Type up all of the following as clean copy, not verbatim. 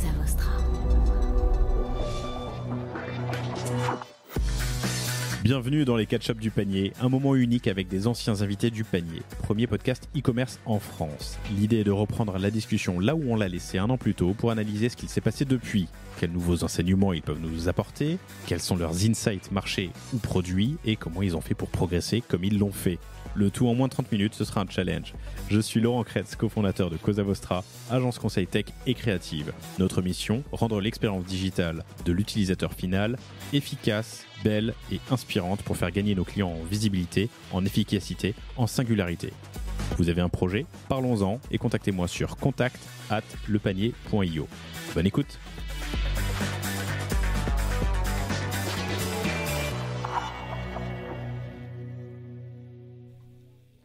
Cosa Vostra. Bienvenue dans les catch-up du panier, un moment unique avec des anciens invités du panier. Premier podcast e-commerce en France. L'idée est de reprendre la discussion là où on l'a laissé un an plus tôt pour analyser ce qu'il s'est passé depuis. Quels nouveaux enseignements ils peuvent nous apporter, quels sont leurs insights marchés ou produits et comment ils ont fait pour progresser comme ils l'ont fait. Le tout en moins de 30 minutes, ce sera un challenge. Je suis Laurent Kretz, cofondateur de Cosa Vostra, agence conseil tech et créative. Notre mission, rendre l'expérience digitale de l'utilisateur final efficace, belle et inspirante pour faire gagner nos clients en visibilité, en efficacité, en singularité. Vous avez un projet? Parlons-en et contactez-moi sur contact@lepanier.io. Bonne écoute!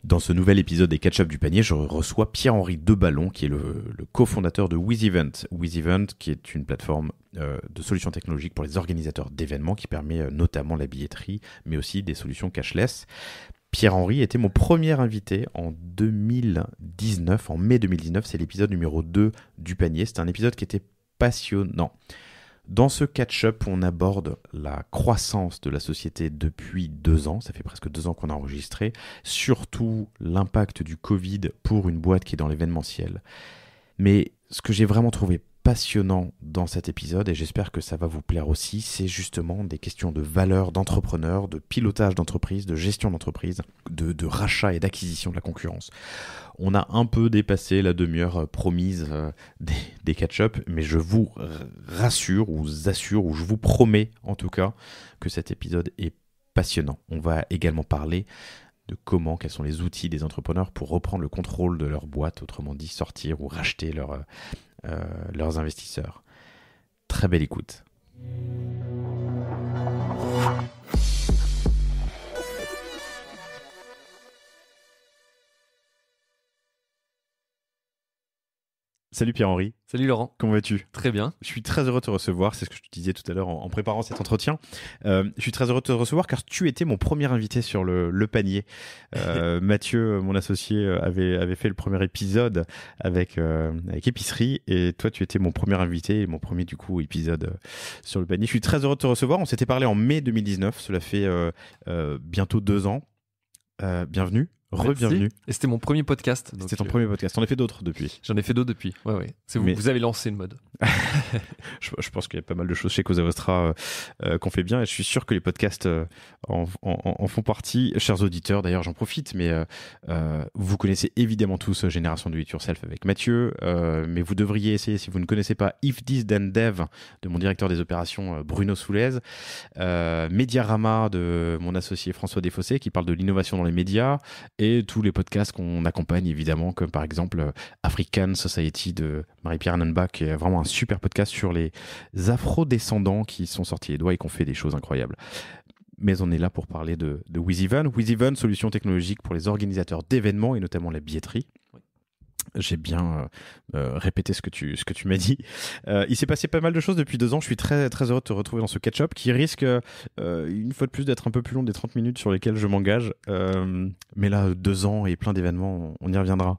Dans ce nouvel épisode des Catch-up du panier, je reçois Pierre-Henri Deballon, qui est le cofondateur de WizEvent. WizEvent, qui est une plateforme de solutions technologiques pour les organisateurs d'événements, qui permet notamment la billetterie, mais aussi des solutions cashless. Pierre-Henri était mon premier invité en 2019, en mai 2019. C'est l'épisode numéro 2 du panier. C'était un épisode qui était passionnant. Dans ce catch-up, on aborde la croissance de la société depuis 2 ans. Ça fait presque 2 ans qu'on a enregistré. Surtout l'impact du Covid pour une boîte qui est dans l'événementiel. Mais ce que j'ai vraiment trouvé passionnant dans cet épisode, et j'espère que ça va vous plaire aussi, c'est justement des questions de valeur d'entrepreneur, de pilotage d'entreprise, de gestion d'entreprise, de rachat et d'acquisition de la concurrence. On a un peu dépassé la demi-heure promise des catch-up, mais je vous rassure, ou vous assure, ou je vous promets en tout cas, que cet épisode est passionnant. On va également parler de quels sont les outils des entrepreneurs pour reprendre le contrôle de leur boîte, autrement dit sortir ou racheter leurs investisseurs. Très belle écoute. Salut Pierre-Henri. Salut Laurent. Comment vas-tu? Très bien. Je suis très heureux de te recevoir, c'est ce que je te disais tout à l'heure en préparant cet entretien. Je suis très heureux de te recevoir car tu étais mon premier invité sur le panier. Mathieu, mon associé, avait fait le premier épisode avec Épicerie et toi tu étais mon premier invité et mon premier du coup épisode sur le panier. Je suis très heureux de te recevoir, on s'était parlé en mai 2019, cela fait bientôt 2 ans. Bienvenue. Re-bienvenue. Et c'était mon premier podcast. C'était ton premier podcast. T'en as fait d'autres depuis? J'en ai fait d'autres depuis. Ouais. Vous avez lancé le mode. Je pense qu'il y a pas mal de choses chez Cosa Vostra qu'on fait bien et je suis sûr que les podcasts en font partie. Chers auditeurs, d'ailleurs, j'en profite, mais vous connaissez évidemment tous Génération Do It Yourself avec Mathieu, mais vous devriez essayer, si vous ne connaissez pas, If This Then Dev de mon directeur des opérations Bruno Soulez, Mediarama de mon associé François Desfossés qui parle de l'innovation dans les médias, et tous les podcasts qu'on accompagne évidemment, comme par exemple African Society de Marie-Pierre Annenbach, qui est vraiment un super podcast sur les afro-descendants qui sont sortis les doigts et qui ont fait des choses incroyables. Mais on est là pour parler de WizEvent. WizEvent, solution technologique pour les organisateurs d'événements et notamment la billetterie. Oui. J'ai bien répété ce que tu m'as dit. Il s'est passé pas mal de choses depuis 2 ans. Je suis très, très heureux de te retrouver dans ce catch-up qui risque, une fois de plus, d'être un peu plus long des 30 minutes sur lesquelles je m'engage. Mais là, 2 ans et plein d'événements, on y reviendra.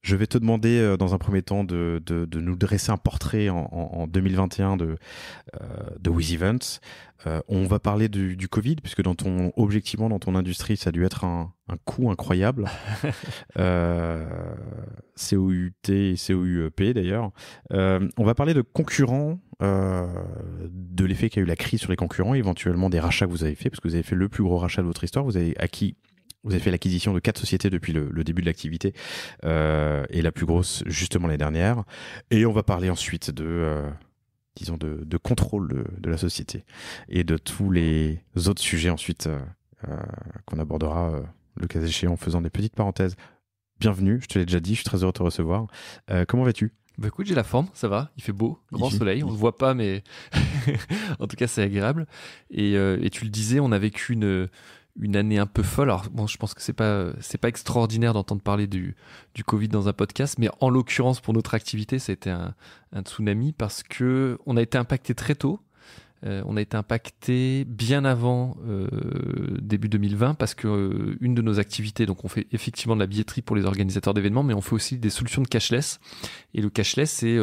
Je vais te demander dans un premier temps de nous dresser un portrait en 2021 de WizEvent. On va parler du Covid, puisque objectivement, dans ton industrie, ça a dû être un coût incroyable. COUT et COUEP d'ailleurs. On va parler de concurrents, de l'effet qu'a eu la crise sur les concurrents, éventuellement des rachats que vous avez fait, parce que vous avez fait le plus gros rachat de votre histoire. Vous avez fait l'acquisition de 4 sociétés depuis le début de l'activité, et la plus grosse justement l'année dernière. Et on va parler ensuite de contrôle de la société et de tous les autres sujets ensuite qu'on abordera le cas échéant en faisant des petites parenthèses. Bienvenue, je te l'ai déjà dit, je suis très heureux de te recevoir. Comment vas-tu? Bah écoute, j'ai la forme, ça va, il fait beau, grand soleil, on ne le voit pas mais en tout cas c'est agréable. Et tu le disais, on a vécu une année un peu folle. Alors bon, je pense que c'est pas extraordinaire d'entendre parler du Covid dans un podcast, mais en l'occurrence pour notre activité, ça a été un tsunami parce que on a été impacté très tôt. On a été impacté bien avant début 2020 parce que une de nos activités, donc on fait effectivement de la billetterie pour les organisateurs d'événements, mais on fait aussi des solutions de cashless. Et le cashless, c'est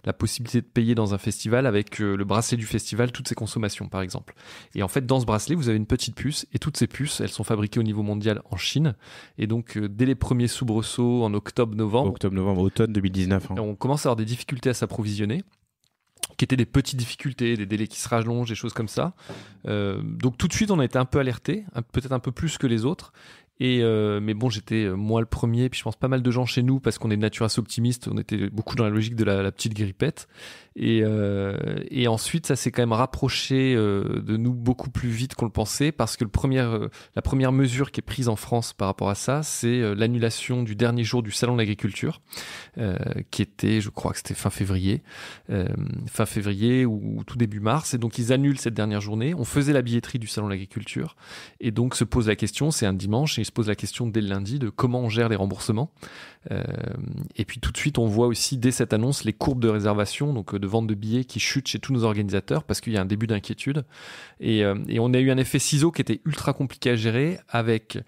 la possibilité de payer dans un festival avec le bracelet du festival toutes ses consommations, par exemple. Et en fait, dans ce bracelet, vous avez une petite puce, et toutes ces puces, elles sont fabriquées au niveau mondial en Chine. Et donc, dès les premiers soubresauts en octobre-novembre, automne 2019, on commence à avoir des difficultés à s'approvisionner, qui étaient des petites difficultés, des délais qui se rallongent, des choses comme ça. Donc tout de suite, on a été un peu alertés, peut-être un peu plus que les autres. Mais bon, j'étais moi le premier, puis je pense pas mal de gens chez nous, parce qu'on est de nature assez optimiste, on était beaucoup dans la logique de la petite grippette. Et ensuite, ça s'est quand même rapproché de nous beaucoup plus vite qu'on le pensait, parce que la première mesure qui est prise en France par rapport à ça, c'est l'annulation du dernier jour du Salon de l'Agriculture, qui était, je crois que c'était fin février ou tout début mars. Et donc, ils annulent cette dernière journée. On faisait la billetterie du Salon de l'Agriculture. Et donc, se pose la question, c'est un dimanche, et il se pose la question dès le lundi de comment on gère les remboursements. Et puis tout de suite, on voit aussi dès cette annonce les courbes de réservation, donc de vente de billets qui chutent chez tous nos organisateurs parce qu'il y a un début d'inquiétude. Et on a eu un effet ciseau qui était ultra compliqué à gérer, avec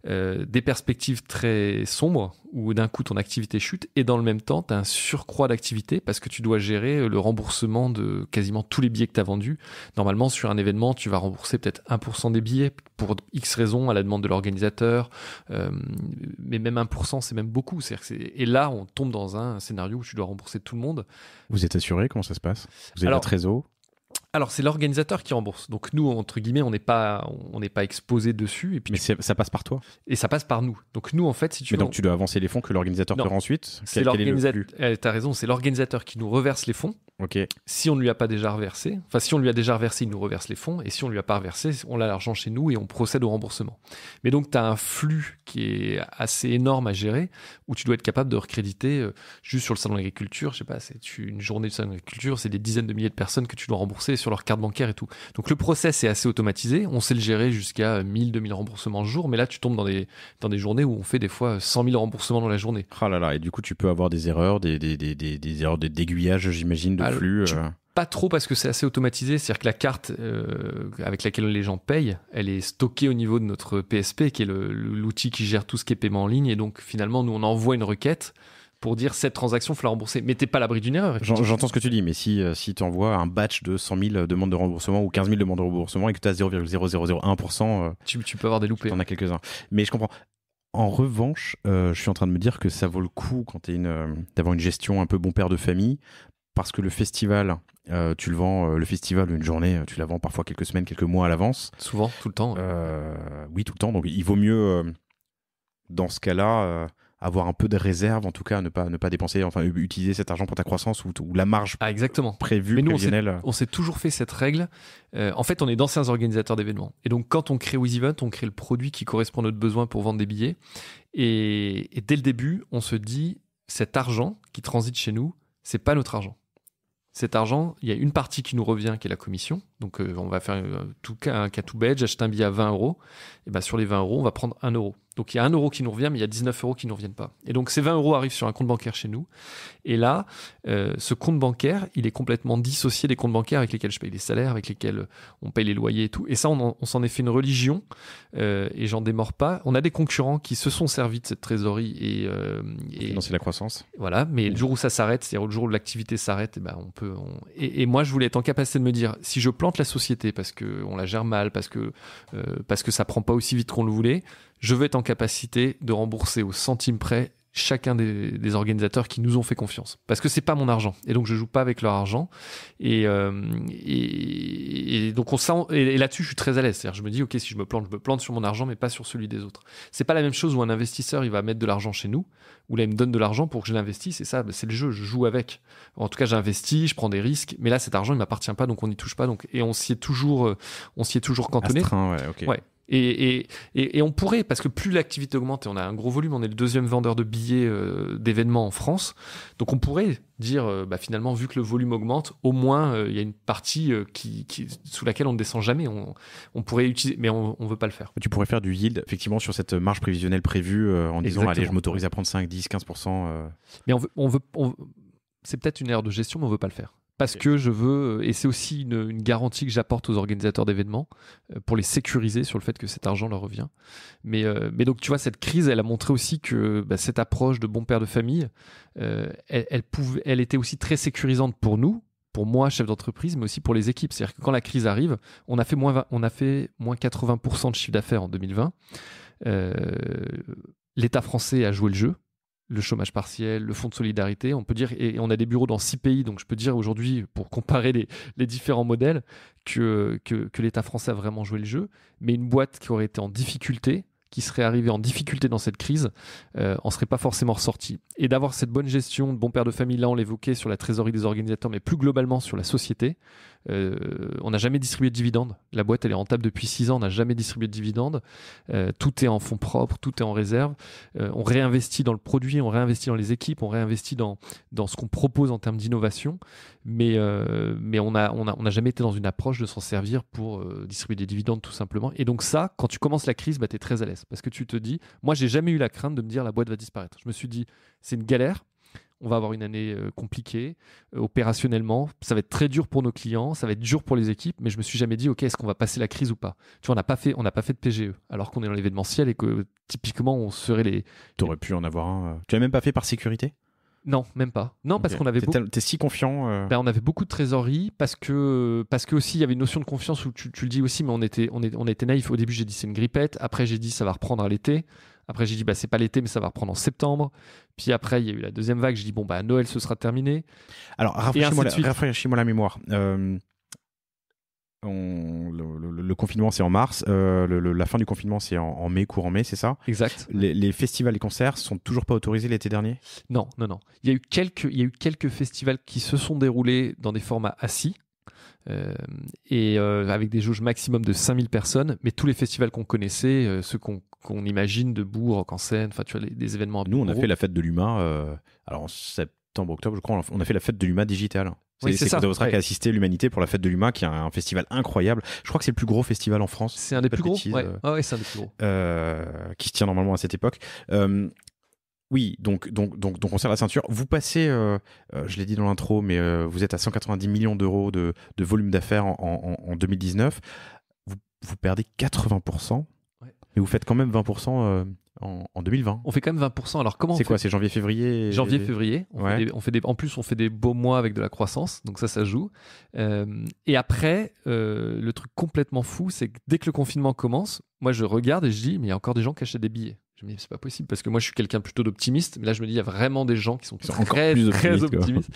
des perspectives très sombres où d'un coup ton activité chute, et dans le même temps tu as un surcroît d'activité parce que tu dois gérer le remboursement de quasiment tous les billets que tu as vendus. Normalement, sur un événement, tu vas rembourser peut-être 1% des billets pour X raisons à la demande de l'organisateur, mais même 1%, c'est même beaucoup. Et là, on tombe dans un scénario où tu dois rembourser tout le monde. Vous êtes assuré? Comment ça se passe? Vous avez la trésor? Alors, c'est l'organisateur qui rembourse. Donc, nous, entre guillemets, on n'est pas exposé dessus. Et puis ça passe par toi? Et ça passe par nous. Donc, nous, en fait, si tu veux. Donc, tu dois avancer les fonds que l'organisateur te rend ensuite? C'est l'organisateur. T'as raison, c'est l'organisateur qui nous reverse les fonds. Ok. Si on ne lui a pas déjà reversé, si on lui a déjà reversé, il nous reverse les fonds. Et si on ne lui a pas reversé, on a l'argent chez nous et on procède au remboursement. Mais donc, tu as un flux qui est assez énorme à gérer, où tu dois être capable de recréditer juste sur le salon de l'agriculture. Je sais pas, c'est une journée de salon de l'agriculture, c'est des dizaines de milliers de personnes que tu dois rembourser sur leur carte bancaire et tout. Donc, le process est assez automatisé. On sait le gérer jusqu'à 1000, 2000 remboursements le jour. Mais là, tu tombes dans des journées où on fait des fois 100 000 remboursements dans la journée. Ah là là. Et du coup, tu peux avoir des erreurs, des erreurs d'aiguillage, j'imagine, de flux. Pas trop, parce que c'est assez automatisé. C'est-à-dire que la carte avec laquelle les gens payent, elle est stockée au niveau de notre PSP, qui est l'outil qui gère tout ce qui est paiement en ligne. Et donc, finalement, nous, on envoie une requête pour dire cette transaction, il faut la rembourser. Mais t'es pas à l'abri d'une erreur. J'entends ce que tu dis, mais si tu envoies un batch de 100 000 demandes de remboursement ou 15 000 demandes de remboursement et que tu as 0,0001%, tu peux avoir des loupés. T'en as quelques-uns. Mais je comprends. En revanche, je suis en train de me dire que ça vaut le coup quand d'avoir une gestion un peu bon père de famille, parce que le festival, tu le vends, le festival, une journée, tu la vends parfois quelques semaines, quelques mois à l'avance. Souvent, tout le temps. Oui, tout le temps. Donc il vaut mieux, dans ce cas-là, avoir un peu de réserve, en tout cas, ne pas dépenser, enfin utiliser cet argent pour ta croissance ou la marge exactement. prévue, mais nous, prévisionnelle. On s'est toujours fait cette règle. En fait, on est d'anciens organisateurs d'événements. Et donc, quand on crée WizEvent, on crée le produit qui correspond à notre besoin pour vendre des billets. Et dès le début, on se dit, cet argent qui transite chez nous, c'est pas notre argent. Cet argent, il y a une partie qui nous revient, qui est la commission. Donc, on va faire un cas tout bête, j'achète un billet à 20 €. Et ben, sur les 20 €, on va prendre 1 €. Donc, il y a 1 € qui nous revient, mais il y a 19 € qui ne nous reviennent pas. Et donc, ces 20 € arrivent sur un compte bancaire chez nous. Et là, ce compte bancaire, il est complètement dissocié des comptes bancaires avec lesquels je paye les salaires, avec lesquels on paye les loyers et tout. Et ça, on s'en est fait une religion. Et j'en démords pas. On a des concurrents qui se sont servis de cette trésorerie et financer la croissance. Voilà. Mais le jour où ça s'arrête, c'est-à-dire le jour où l'activité s'arrête, et ben, et moi, je voulais être en capacité de me dire, si je plante la société parce qu'on la gère mal, parce que ça prend pas aussi vite qu'on le voulait, je veux être en capacité de rembourser au centime près chacun des organisateurs qui nous ont fait confiance. Parce que c'est pas mon argent. Et donc, je joue pas avec leur argent. Et donc, et là-dessus, je suis très à l'aise. C'est-à-dire, je me dis, OK, si je me plante sur mon argent, mais pas sur celui des autres. C'est pas la même chose où un investisseur, il va mettre de l'argent chez nous, où là, il me donne de l'argent pour que je l'investisse. Et ça, c'est le jeu. Je joue avec. En tout cas, j'investis, je prends des risques. Mais là, cet argent, il m'appartient pas, donc on n'y touche pas. Et on s'y est toujours cantonné. Astreint, ouais, OK. Ouais. Et on pourrait, parce que plus l'activité augmente, et on a un gros volume, on est le deuxième vendeur de billets d'événements en France, donc on pourrait dire, finalement, vu que le volume augmente, au moins, il y a une partie sous laquelle on ne descend jamais. On pourrait utiliser, mais on ne veut pas le faire. Tu pourrais faire du yield, effectivement, sur cette marge prévisionnelle prévue, en disant, allez, je m'autorise à prendre 5, 10, 15%. Mais c'est peut-être une erreur de gestion, mais on ne veut pas le faire. parce que je veux, et c'est aussi une garantie que j'apporte aux organisateurs d'événements pour les sécuriser sur le fait que cet argent leur revient. Mais donc, tu vois, cette crise, elle a montré aussi que cette approche de bon père de famille, elle était aussi très sécurisante pour nous, pour moi, chef d'entreprise, mais aussi pour les équipes. C'est-à-dire que quand la crise arrive, on a fait moins 80% de chiffre d'affaires en 2020. L'État français a joué le jeu. Le chômage partiel, le fonds de solidarité, on peut dire, et on a des bureaux dans 6 pays, donc je peux dire aujourd'hui, pour comparer les différents modèles, que l'État français a vraiment joué le jeu, mais une boîte qui aurait été en difficulté, qui serait arrivée en difficulté dans cette crise, en serait pas forcément ressorti. Et d'avoir cette bonne gestion de bon père de famille, là on l'évoquait sur la trésorerie des organisateurs, mais plus globalement sur la société, on n'a jamais distribué de dividendes. La boîte elle est rentable depuis 6 ans, on n'a jamais distribué de dividendes. Tout est en fonds propres, tout est en réserve. On réinvestit dans le produit, on réinvestit dans les équipes, on réinvestit dans ce qu'on propose en termes d'innovation, mais on n'a jamais été dans une approche de s'en servir pour distribuer des dividendes tout simplement. Et donc ça, quand tu commences la crise, tu es très à l'aise parce que tu te dis, moi j'ai jamais eu la crainte de me dire la boîte va disparaître. Je me suis dit, c'est une galère. On va avoir une année compliquée, opérationnellement. Ça va être très dur pour nos clients, ça va être dur pour les équipes, mais je me suis jamais dit, OK, est-ce qu'on va passer la crise ou pas? Tu vois, on n'a pas fait de PGE, alors qu'on est dans l'événementiel et que typiquement, on serait les... Tu aurais pu en avoir un. Tu l'as même pas fait par sécurité? Non, même pas. Non, okay. Parce qu'on avait T'es si confiant. On avait beaucoup de trésorerie parce que aussi il y avait une notion de confiance où tu le dis aussi, mais on était naïf. Au début, j'ai dit c'est une grippette. Après, j'ai dit ça va reprendre à l'été. Après, j'ai dit c'est pas l'été, mais ça va reprendre en septembre. Puis après, il y a eu la deuxième vague. J'ai dit Noël, ce sera terminé. Alors, rafraîchis-moi la mémoire. Le confinement, c'est en mars. La fin du confinement, c'est en mai, courant mai, c'est ça? Exact. Les festivals et concerts sont toujours pas autorisés l'été dernier? Non. Il y a eu quelques festivals qui se sont déroulés dans des formats assis. Avec des jauges maximum de 5000 personnes, mais tous les festivals qu'on connaissait, ceux qu'on imagine, debout, Rock en scène, enfin tu vois, des événements. Nous, on a fait la fête de l'humain, alors en septembre, octobre, je crois, on a fait la fête de l'humain digitale. C'est ça. C'est qui a assisté l'humanité pour la fête de l'humain, qui est un festival incroyable. Je crois que c'est le plus gros festival en France. C'est un des plus gros. C'est un des plus gros. Qui se tient normalement à cette époque. Oui, donc on serre la ceinture. Vous passez, je l'ai dit dans l'intro, mais vous êtes à 190 millions d'euros de volume d'affaires en 2019. Vous perdez 80%, mais vous faites quand même 20% en 2020. On fait quand même 20%. Alors comment c'est quoi? C'est janvier-février? Janvier-février. En plus, on fait des beaux mois avec de la croissance, donc ça joue. Et après, le truc complètement fou, c'est que dès que le confinement commence, moi je regarde et je dis, mais il y a encore des gens qui achètent des billets. Je me dis, c'est pas possible parce que moi je suis quelqu'un plutôt d'optimiste, mais là je me dis, il y a vraiment des gens qui sont très optimistes.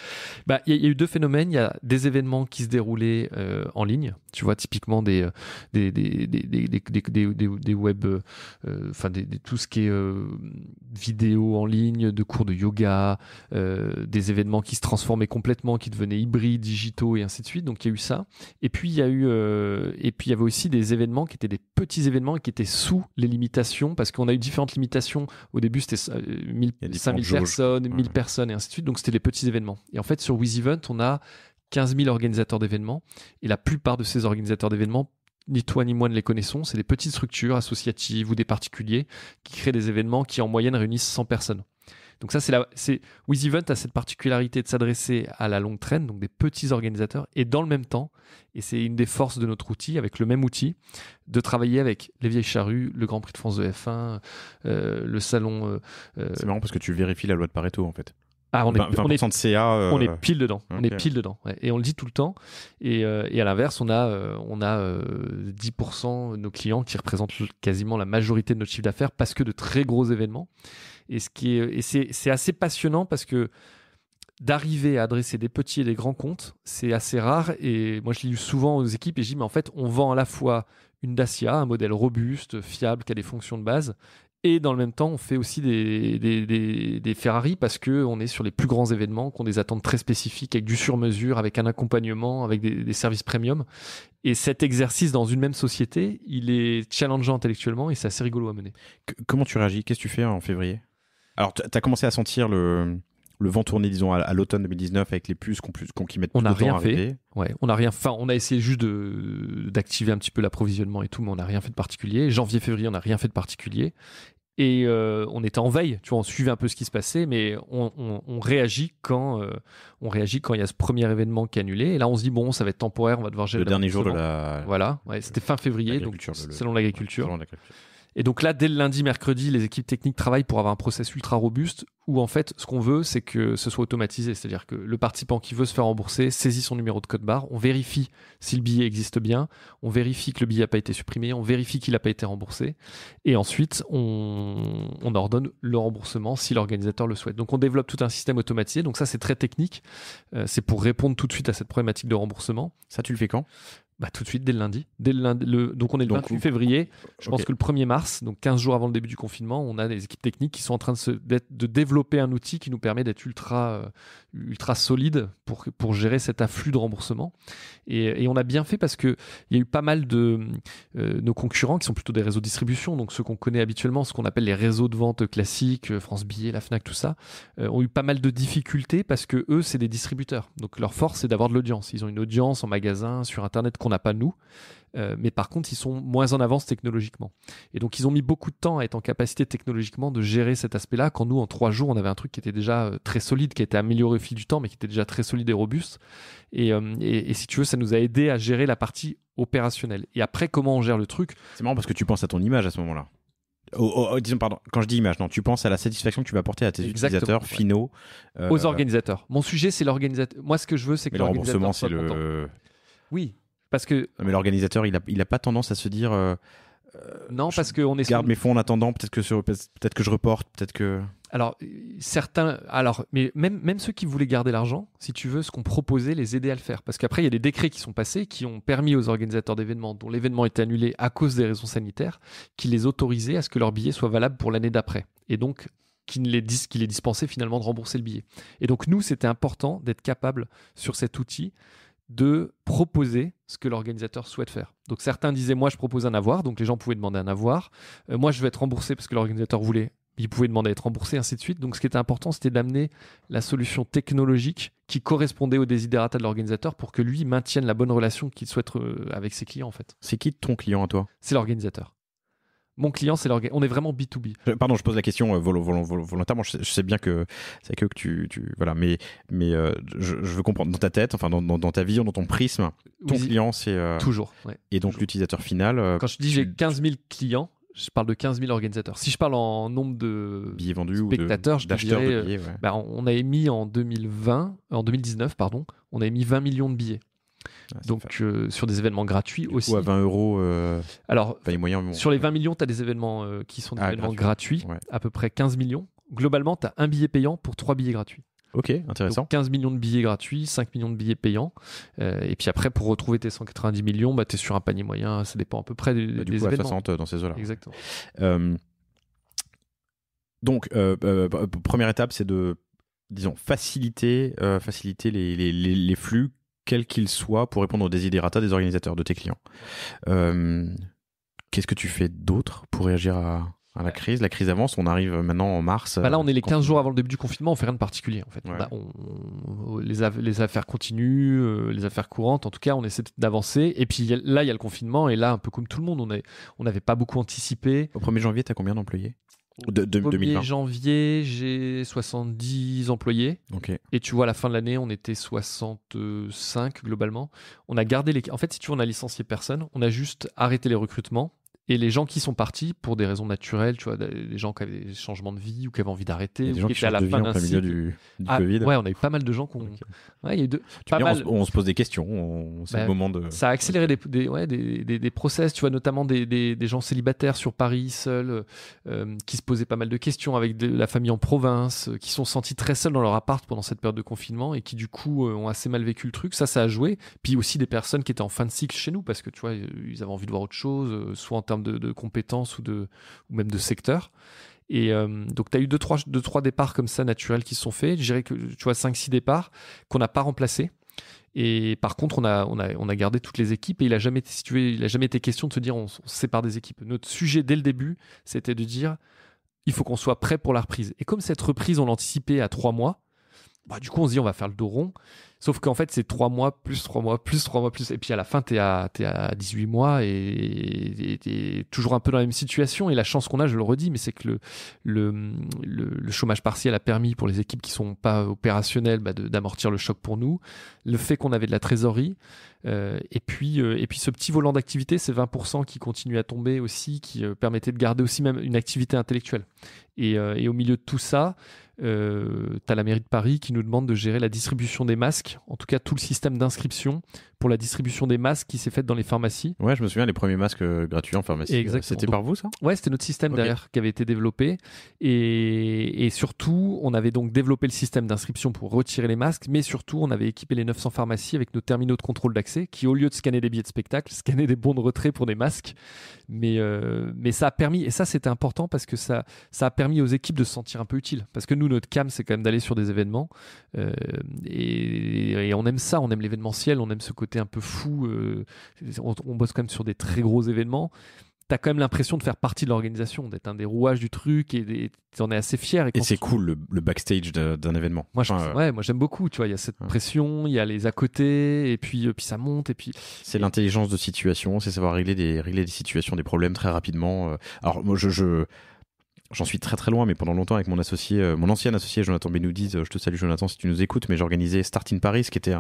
Il y a eu deux phénomènes. Il y a des événements qui se déroulaient en ligne. Tu vois, typiquement des web, tout ce qui est vidéo en ligne, de cours de yoga, des événements qui se transformaient complètement, qui devenaient hybrides, digitaux et ainsi de suite. Donc il y a eu ça. Et puis il y avait aussi des événements qui étaient des petits événements et qui étaient sous les limitations parce qu'on a eu différentes limitations. Au début, c'était 5000 personnes, 1000 personnes et ainsi de suite. Donc, c'était les petits événements. Et en fait, sur WizEvent, on a 15 000 organisateurs d'événements. Et la plupart de ces organisateurs d'événements, ni toi ni moi ne les connaissons. C'est des petites structures associatives ou des particuliers qui créent des événements qui, en moyenne, réunissent 100 personnes. Donc ça, WizEvent a cette particularité de s'adresser à la longue traîne, donc des petits organisateurs, et dans le même temps, et c'est une des forces de notre outil, avec le même outil, de travailler avec les Vieilles Charrues, le Grand Prix de France de F1, le salon... C'est marrant parce que tu vérifies la loi de Pareto, en fait. Ah, on est de CA. On est pile dedans. Okay. On est pile dedans. Ouais. Et on le dit tout le temps. Et à l'inverse, on a 10% de nos clients qui représentent quasiment la majorité de notre chiffre d'affaires parce que de très gros événements. Et c'est assez passionnant parce que d'arriver à adresser des petits et des grands comptes, c'est assez rare. Et moi, je l'ai eu souvent aux équipes et je dis, mais en fait, on vend à la fois une Dacia, un modèle robuste, fiable, qui a des fonctions de base. Et dans le même temps, on fait aussi des Ferrari parce qu'on est sur les plus grands événements, qui ont des attentes très spécifiques, avec du sur-mesure, avec un accompagnement, avec des services premium. Et cet exercice dans une même société, il est challengeant intellectuellement et c'est assez rigolo à mener. Comment tu réagis? Qu'est-ce que tu fais en février? Alors, tu as commencé à sentir le vent tourner, disons, à l'automne 2019 avec les puces qui mettent plus de temps à arriver. Ouais, on a essayé juste d'activer un petit peu l'approvisionnement et tout, mais on n'a rien fait de particulier. Janvier-février, on n'a rien fait de particulier. Et on était en veille, tu vois, on suivait un peu ce qui se passait, mais on réagit quand il y a ce premier événement qui est annulé. Et là, on se dit bon, ça va être temporaire, on va devoir gérer le dernier jour de la. Voilà, ouais, c'était fin février, donc selon l'agriculture. Selon l'agriculture. Et donc là, dès le lundi, mercredi, les équipes techniques travaillent pour avoir un process ultra robuste où en fait, ce qu'on veut, c'est que ce soit automatisé. C'est-à-dire que le participant qui veut se faire rembourser saisit son numéro de code barre, on vérifie si le billet existe bien, on vérifie que le billet n'a pas été supprimé, on vérifie qu'il n'a pas été remboursé, et ensuite, on ordonne le remboursement si l'organisateur le souhaite. Donc on développe tout un système automatisé. Donc ça, c'est très technique. C'est pour répondre tout de suite à cette problématique de remboursement. Ça, tu le fais quand ? Tout de suite, dès le lundi. Donc on est le 28 février. Je pense que le 1er mars, donc 15 jours avant le début du confinement, on a des équipes techniques qui sont en train de développer un outil qui nous permet d'être ultra solide pour gérer cet afflux de remboursement. Et on a bien fait parce qu'il y a eu pas mal de nos concurrents qui sont plutôt des réseaux de distribution, donc ceux qu'on connaît habituellement, ce qu'on appelle les réseaux de vente classiques, France Billet, la Fnac, tout ça, ont eu pas mal de difficultés parce que eux, c'est des distributeurs. Donc leur force, c'est d'avoir de l'audience. Ils ont une audience en magasin, sur Internet qu'on n'a pas nous. Mais par contre, ils sont moins en avance technologiquement. Et donc, ils ont mis beaucoup de temps à être en capacité technologiquement de gérer cet aspect-là, quand nous, en 3 jours, on avait un truc qui était déjà très solide, qui a été amélioré au fil du temps, mais qui était déjà très solide et robuste. Et si tu veux, ça nous a aidé à gérer la partie opérationnelle. Et après, comment on gère le truc ? C'est marrant parce que tu penses à ton image à ce moment-là. Disons, pardon, quand je dis image, non, tu penses à la satisfaction que tu vas apporter à tes utilisateurs finaux. Aux organisateurs. Mon sujet, c'est l'organisateur. Moi, ce que je veux, c'est que l'organisateur le remboursement, soit c'est content. Oui. Parce que... Mais l'organisateur, il a pas tendance à se dire non, parce qu'on est... Garde mes fonds en attendant, peut-être que je reporte, peut-être que... Alors, mais même ceux qui voulaient garder l'argent, si tu veux, ce qu'on proposait, les aider à le faire. Parce qu'après, il y a des décrets qui sont passés, qui ont permis aux organisateurs d'événements, dont l'événement est annulé à cause des raisons sanitaires, qui les autorisaient à ce que leur billet soit valable pour l'année d'après. Et donc, qui les dispensait finalement de rembourser le billet. Et donc, nous, c'était important d'être capable, sur cet outil, de proposer ce que l'organisateur souhaite faire. Donc certains disaient, moi je propose un avoir, donc les gens pouvaient demander un avoir. Moi je veux être remboursé parce que l'organisateur voulait, il pouvait demander à être remboursé, ainsi de suite. Donc ce qui était important, c'était d'amener la solution technologique qui correspondait aux desiderata de l'organisateur pour que lui maintienne la bonne relation qu'il souhaite avec ses clients en fait. C'est qui ton client à toi ? C'est l'organisateur. Mon client, c'est l'organisateur. On est vraiment B2B. Pardon, je pose la question volontairement. Je sais bien que c'est que tu voilà, mais je veux comprendre dans ta tête, enfin dans ta vision, dans ton prisme, ton client, c'est toujours. Ouais, et donc toujours. L'utilisateur final. Quand je dis j'ai 15 000 clients, je parle de 15 000 organisateurs. Si je parle en nombre de billets vendus spectateurs, ou d'acheteurs de billets, ouais. On a émis en 2019, on a émis 20 millions de billets. Donc sur des événements gratuits aussi. Ou à 20 €. Alors, pas les moyens, sur les 20 millions, tu as des événements qui sont des événements gratuits, ouais. à peu près 15 millions. Globalement, tu as un billet payant pour 3 billets gratuits. Ok, intéressant. Donc 15 millions de billets gratuits, 5 millions de billets payants. Et puis après, pour retrouver tes 190 millions, tu es sur un panier moyen. Ça dépend à peu près des événements. À 60 dans ces eaux-là. Exactement. Donc, première étape, c'est de, disons, faciliter les flux, quels qu'ils soient, pour répondre aux desiderata des organisateurs, de tes clients. Qu'est-ce que tu fais d'autre pour réagir à la crise ? La crise avance, on arrive maintenant en mars. Là, on est les 15 jours avant le début du confinement, on fait rien de particulier en fait. Ouais. Les affaires continuent, les affaires courantes, en tout cas, on essaie d'avancer. Et puis là, il y a le confinement, et là, un peu comme tout le monde, on n'avait pas beaucoup anticipé. Au 1er janvier, tu as combien d'employés ? Au 1er janvier, j'ai 70 employés. Okay. Et tu vois, à la fin de l'année, on était 65 globalement. On a gardé en fait, si tu veux, on a licencié personne. On a juste arrêté les recrutements. Et les gens qui sont partis pour des raisons naturelles, tu vois, des gens qui avaient des changements de vie ou qui avaient envie d'arrêter, ou qui étaient à la fin d'un cycle. Du Covid. Ouais, on a eu pas mal de gens qui ont. Okay. Ouais, il y a eu on se pose des questions. C'est le moment de. Ça a accéléré des process, tu vois, notamment des gens célibataires sur Paris seuls, qui se posaient pas mal de questions avec la famille en province, qui sont sentis très seuls dans leur appart pendant cette période de confinement et qui du coup ont assez mal vécu le truc. Ça a joué. Puis aussi des personnes qui étaient en fin de cycle chez nous parce que tu vois, ils avaient envie de voir autre chose, soit en termes de compétences ou même de secteur. Et donc tu as eu 2-3 départs comme ça naturels qui se sont faits. Je dirais que tu vois 5-6 départs qu'on n'a pas remplacés. Et par contre, on a gardé toutes les équipes et il a jamais été question de se dire on se sépare des équipes. Notre sujet dès le début, c'était de dire il faut qu'on soit prêt pour la reprise. Et comme cette reprise, on l'anticipait à 3 mois, Du coup, on se dit, on va faire le dos rond. Sauf qu'en fait, c'est 3 mois, plus 3 mois, plus 3 mois, plus. Et puis à la fin, t'es à 18 mois et t'es toujours un peu dans la même situation. Et la chance qu'on a, je le redis, mais c'est que le chômage partiel a permis pour les équipes qui sont pas opérationnelles d'amortir le choc pour nous. Le fait qu'on avait de la trésorerie. Et puis ce petit volant d'activité, c'est 20% qui continue à tomber aussi, qui permettait de garder aussi même une activité intellectuelle. Et au milieu de tout ça, t'as la mairie de Paris qui nous demande de gérer la distribution des masques, en tout cas tout le système d'inscription pour la distribution des masques qui s'est faite dans les pharmacies. Ouais, je me souviens, les premiers masques gratuits en pharmacie. Exactement. C'était par vous, ça? Ouais, c'était notre système derrière qui avait été développé. Et surtout, on avait donc développé le système d'inscription pour retirer les masques, mais surtout, on avait équipé les 900 pharmacies avec nos terminaux de contrôle d'accès qui, au lieu de scanner des billets de spectacle, scannaient des bons de retrait pour des masques. Mais ça a permis, et ça c'était important parce que ça a permis aux équipes de se sentir un peu utiles. Parce que nous, notre cam, c'est quand même d'aller sur des événements. Et on aime ça, on aime l'événementiel, on aime ce côté un peu fou. On bosse quand même sur des très gros événements. T'as quand même l'impression de faire partie de l'organisation, d'être un des rouages du truc et t'en es assez fier. Et c'est cool le backstage d'un événement. Moi, moi j'aime beaucoup. Tu vois, il y a cette pression, il y a les à côté, et puis ça monte, et puis. C'est l'intelligence de situation, c'est savoir régler des situations, des problèmes très rapidement. Alors moi, j'en suis très très loin, mais pendant longtemps avec mon ancien associé Jonathan Benoudis, je te salue Jonathan si tu nous écoutes, mais j'organisais Start in Paris, qui était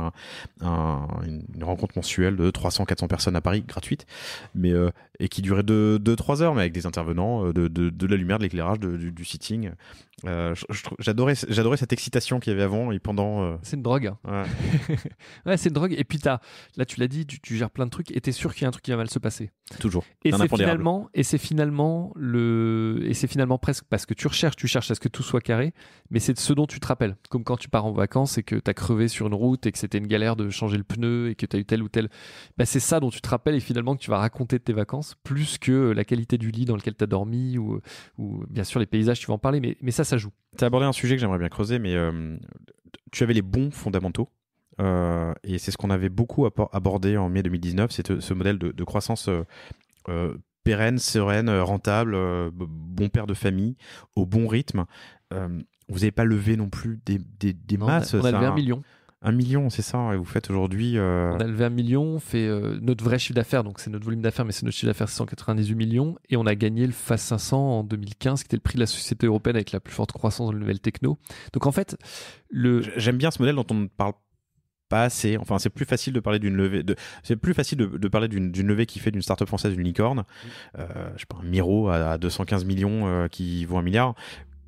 une rencontre mensuelle de 300-400 personnes à Paris, gratuite, mais et qui durait 2-3 heures, mais avec des intervenants, de la lumière, de l'éclairage, du sitting. J'adorais cette excitation qu'il y avait avant et pendant. C'est une drogue. Ouais. Ouais, c'est une drogue. Et puis là, tu l'as dit, tu gères plein de trucs et t'es sûr qu'il y a un truc qui va mal se passer. Toujours. Et c'est finalement presque parce que tu cherches à ce que tout soit carré, mais c'est de ce dont tu te rappelles. Comme quand tu pars en vacances et que t'as crevé sur une route et que c'était une galère de changer le pneu et que t'as eu tel ou tel. C'est ça dont tu te rappelles et finalement que tu vas raconter de tes vacances plus que la qualité du lit dans lequel t'as dormi ou bien sûr les paysages, tu vas en parler, mais ça joue. T'as abordé un sujet que j'aimerais bien creuser, mais tu avais les bons fondamentaux. Et c'est ce qu'on avait beaucoup abordé en mai 2019, c'est ce modèle de croissance pérenne, sereine, rentable, bon père de famille, au bon rythme. Vous n'avez pas levé non plus des masses. On a levé 1 million. 1 million, c'est ça, et vous faites aujourd'hui... On a levé 1 million, on fait notre vrai chiffre d'affaires, donc c'est notre volume d'affaires, mais c'est notre chiffre d'affaires, c'est 198 millions, et on a gagné le FAS 500 en 2015, qui était le prix de la société européenne avec la plus forte croissance dans le nouvelle techno. Donc en fait, j'aime bien ce modèle dont on ne parle pas assez. Enfin, c'est plus facile de parler d'une levée. C'est plus facile de parler d'une levée qui fait d'une start-up française une licorne. Je sais pas, un Miro à 215 millions qui vaut 1 milliard.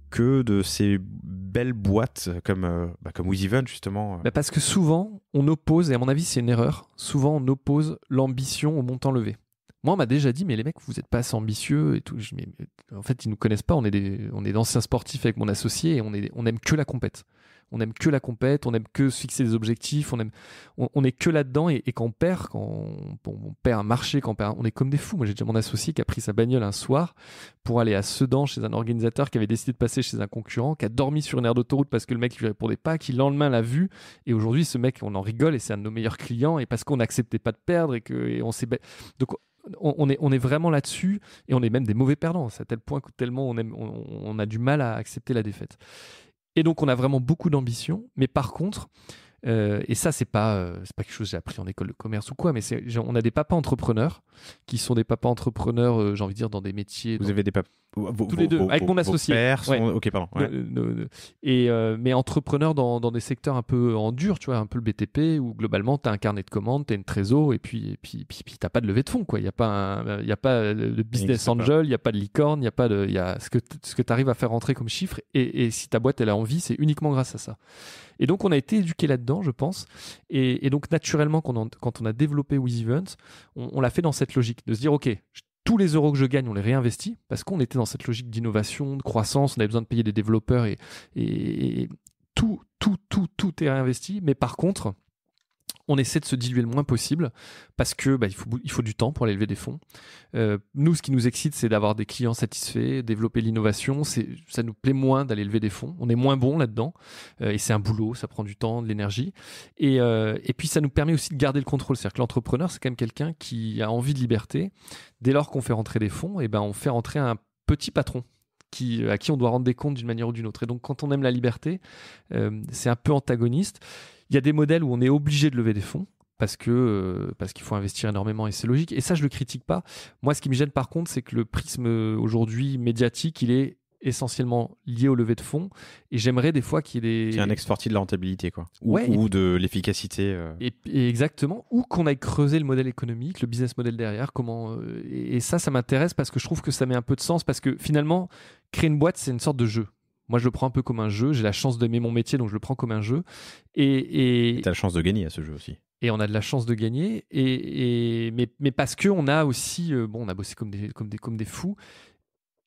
Que de ces belles boîtes comme WizEvent justement. Parce que souvent on oppose, et à mon avis c'est une erreur, souvent on oppose l'ambition au montant levé. Moi on m'a déjà dit mais les mecs vous n'êtes pas assez ambitieux et tout. Mais en fait ils nous connaissent pas, on est d'anciens sportifs avec mon associé et on aime que la compète. On aime que la compète, on aime que se fixer des objectifs, on est que là-dedans et quand on perd un marché, on est comme des fous. Moi j'ai déjà mon associé qui a pris sa bagnole un soir pour aller à Sedan chez un organisateur qui avait décidé de passer chez un concurrent, qui a dormi sur une aire d'autoroute parce que le mec lui répondait pas, qui le lendemain l'a vu et aujourd'hui ce mec on en rigole et c'est un de nos meilleurs clients et parce qu'on n'acceptait pas de perdre et on s'est... Donc on est vraiment là-dessus et on est même des mauvais perdants, c'est à tel point que tellement on a du mal à accepter la défaite. Et donc, on a vraiment beaucoup d'ambition. Mais par contre, et ça, c'est pas quelque chose que j'ai appris en école de commerce ou quoi, mais on a des papas entrepreneurs qui sont des papas entrepreneurs, j'ai envie de dire, dans des métiers... Vous avez des papas... Tous les deux, avec mon associé. Vos pères sont... Ok, pardon. Ouais. Mais entrepreneurs dans des secteurs un peu en dur, tu vois, un peu le BTP, où globalement, tu as un carnet de commandes, tu as une trésor, et puis tu pas de levée de fonds, quoi. Il n'y a pas de business angel, il n'y a pas de licorne, il y a ce que tu arrives à faire rentrer comme chiffre, et si ta boîte, elle a envie, c'est uniquement grâce à ça. Et donc, on a été éduqués là-dedans, je pense. Et donc, naturellement, quand on a développé WizEvent, on l'a fait dans cette logique de se dire, OK, tous les euros que je gagne, on les réinvestit parce qu'on était dans cette logique d'innovation, de croissance, on avait besoin de payer des développeurs et tout est réinvesti. Mais par contre, on essaie de se diluer le moins possible parce que il faut du temps pour aller lever des fonds. Nous, ce qui nous excite, c'est d'avoir des clients satisfaits, développer l'innovation. Ça nous plaît moins d'aller lever des fonds. On est moins bon là-dedans et c'est un boulot, ça prend du temps, de l'énergie. Et puis, ça nous permet aussi de garder le contrôle. C'est-à-dire que l'entrepreneur, c'est quand même quelqu'un qui a envie de liberté. Dès lors qu'on fait rentrer des fonds, on fait rentrer un petit patron à qui on doit rendre des comptes d'une manière ou d'une autre. Et donc, quand on aime la liberté, c'est un peu antagoniste. Il y a des modèles où on est obligé de lever des fonds parce qu'il faut investir énormément et c'est logique. Et ça, je ne le critique pas. Moi, ce qui me gêne par contre, c'est que le prisme aujourd'hui médiatique, il est essentiellement lié au levée de fonds. Et j'aimerais des fois qu'il y ait des... C'est un ex-sorti de la rentabilité, quoi. Ouais, ou de l'efficacité. Et exactement. Ou qu'on aille creuser le modèle économique, le business model derrière. Et ça m'intéresse parce que je trouve que ça met un peu de sens. Parce que finalement, créer une boîte, c'est une sorte de jeu. Moi, je le prends un peu comme un jeu. J'ai la chance d'aimer mon métier, donc je le prends comme un jeu. Et tu as la chance de gagner à ce jeu aussi. Et on a de la chance de gagner. Mais parce qu'on a aussi... on a bossé comme des fous.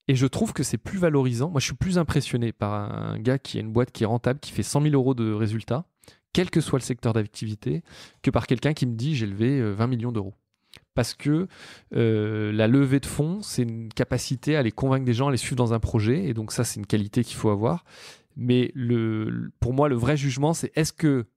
Et je trouve que c'est plus valorisant. Moi, je suis plus impressionné par un gars qui a une boîte qui est rentable, qui fait 100 000 euros de résultats, quel que soit le secteur d'activité, que par quelqu'un qui me dit j'ai levé 20 millions d'euros. Parce que la levée de fonds, c'est une capacité à aller convaincre des gens, à les suivre dans un projet. Et donc ça, c'est une qualité qu'il faut avoir. Mais pour moi, le vrai jugement, c'est est-ce que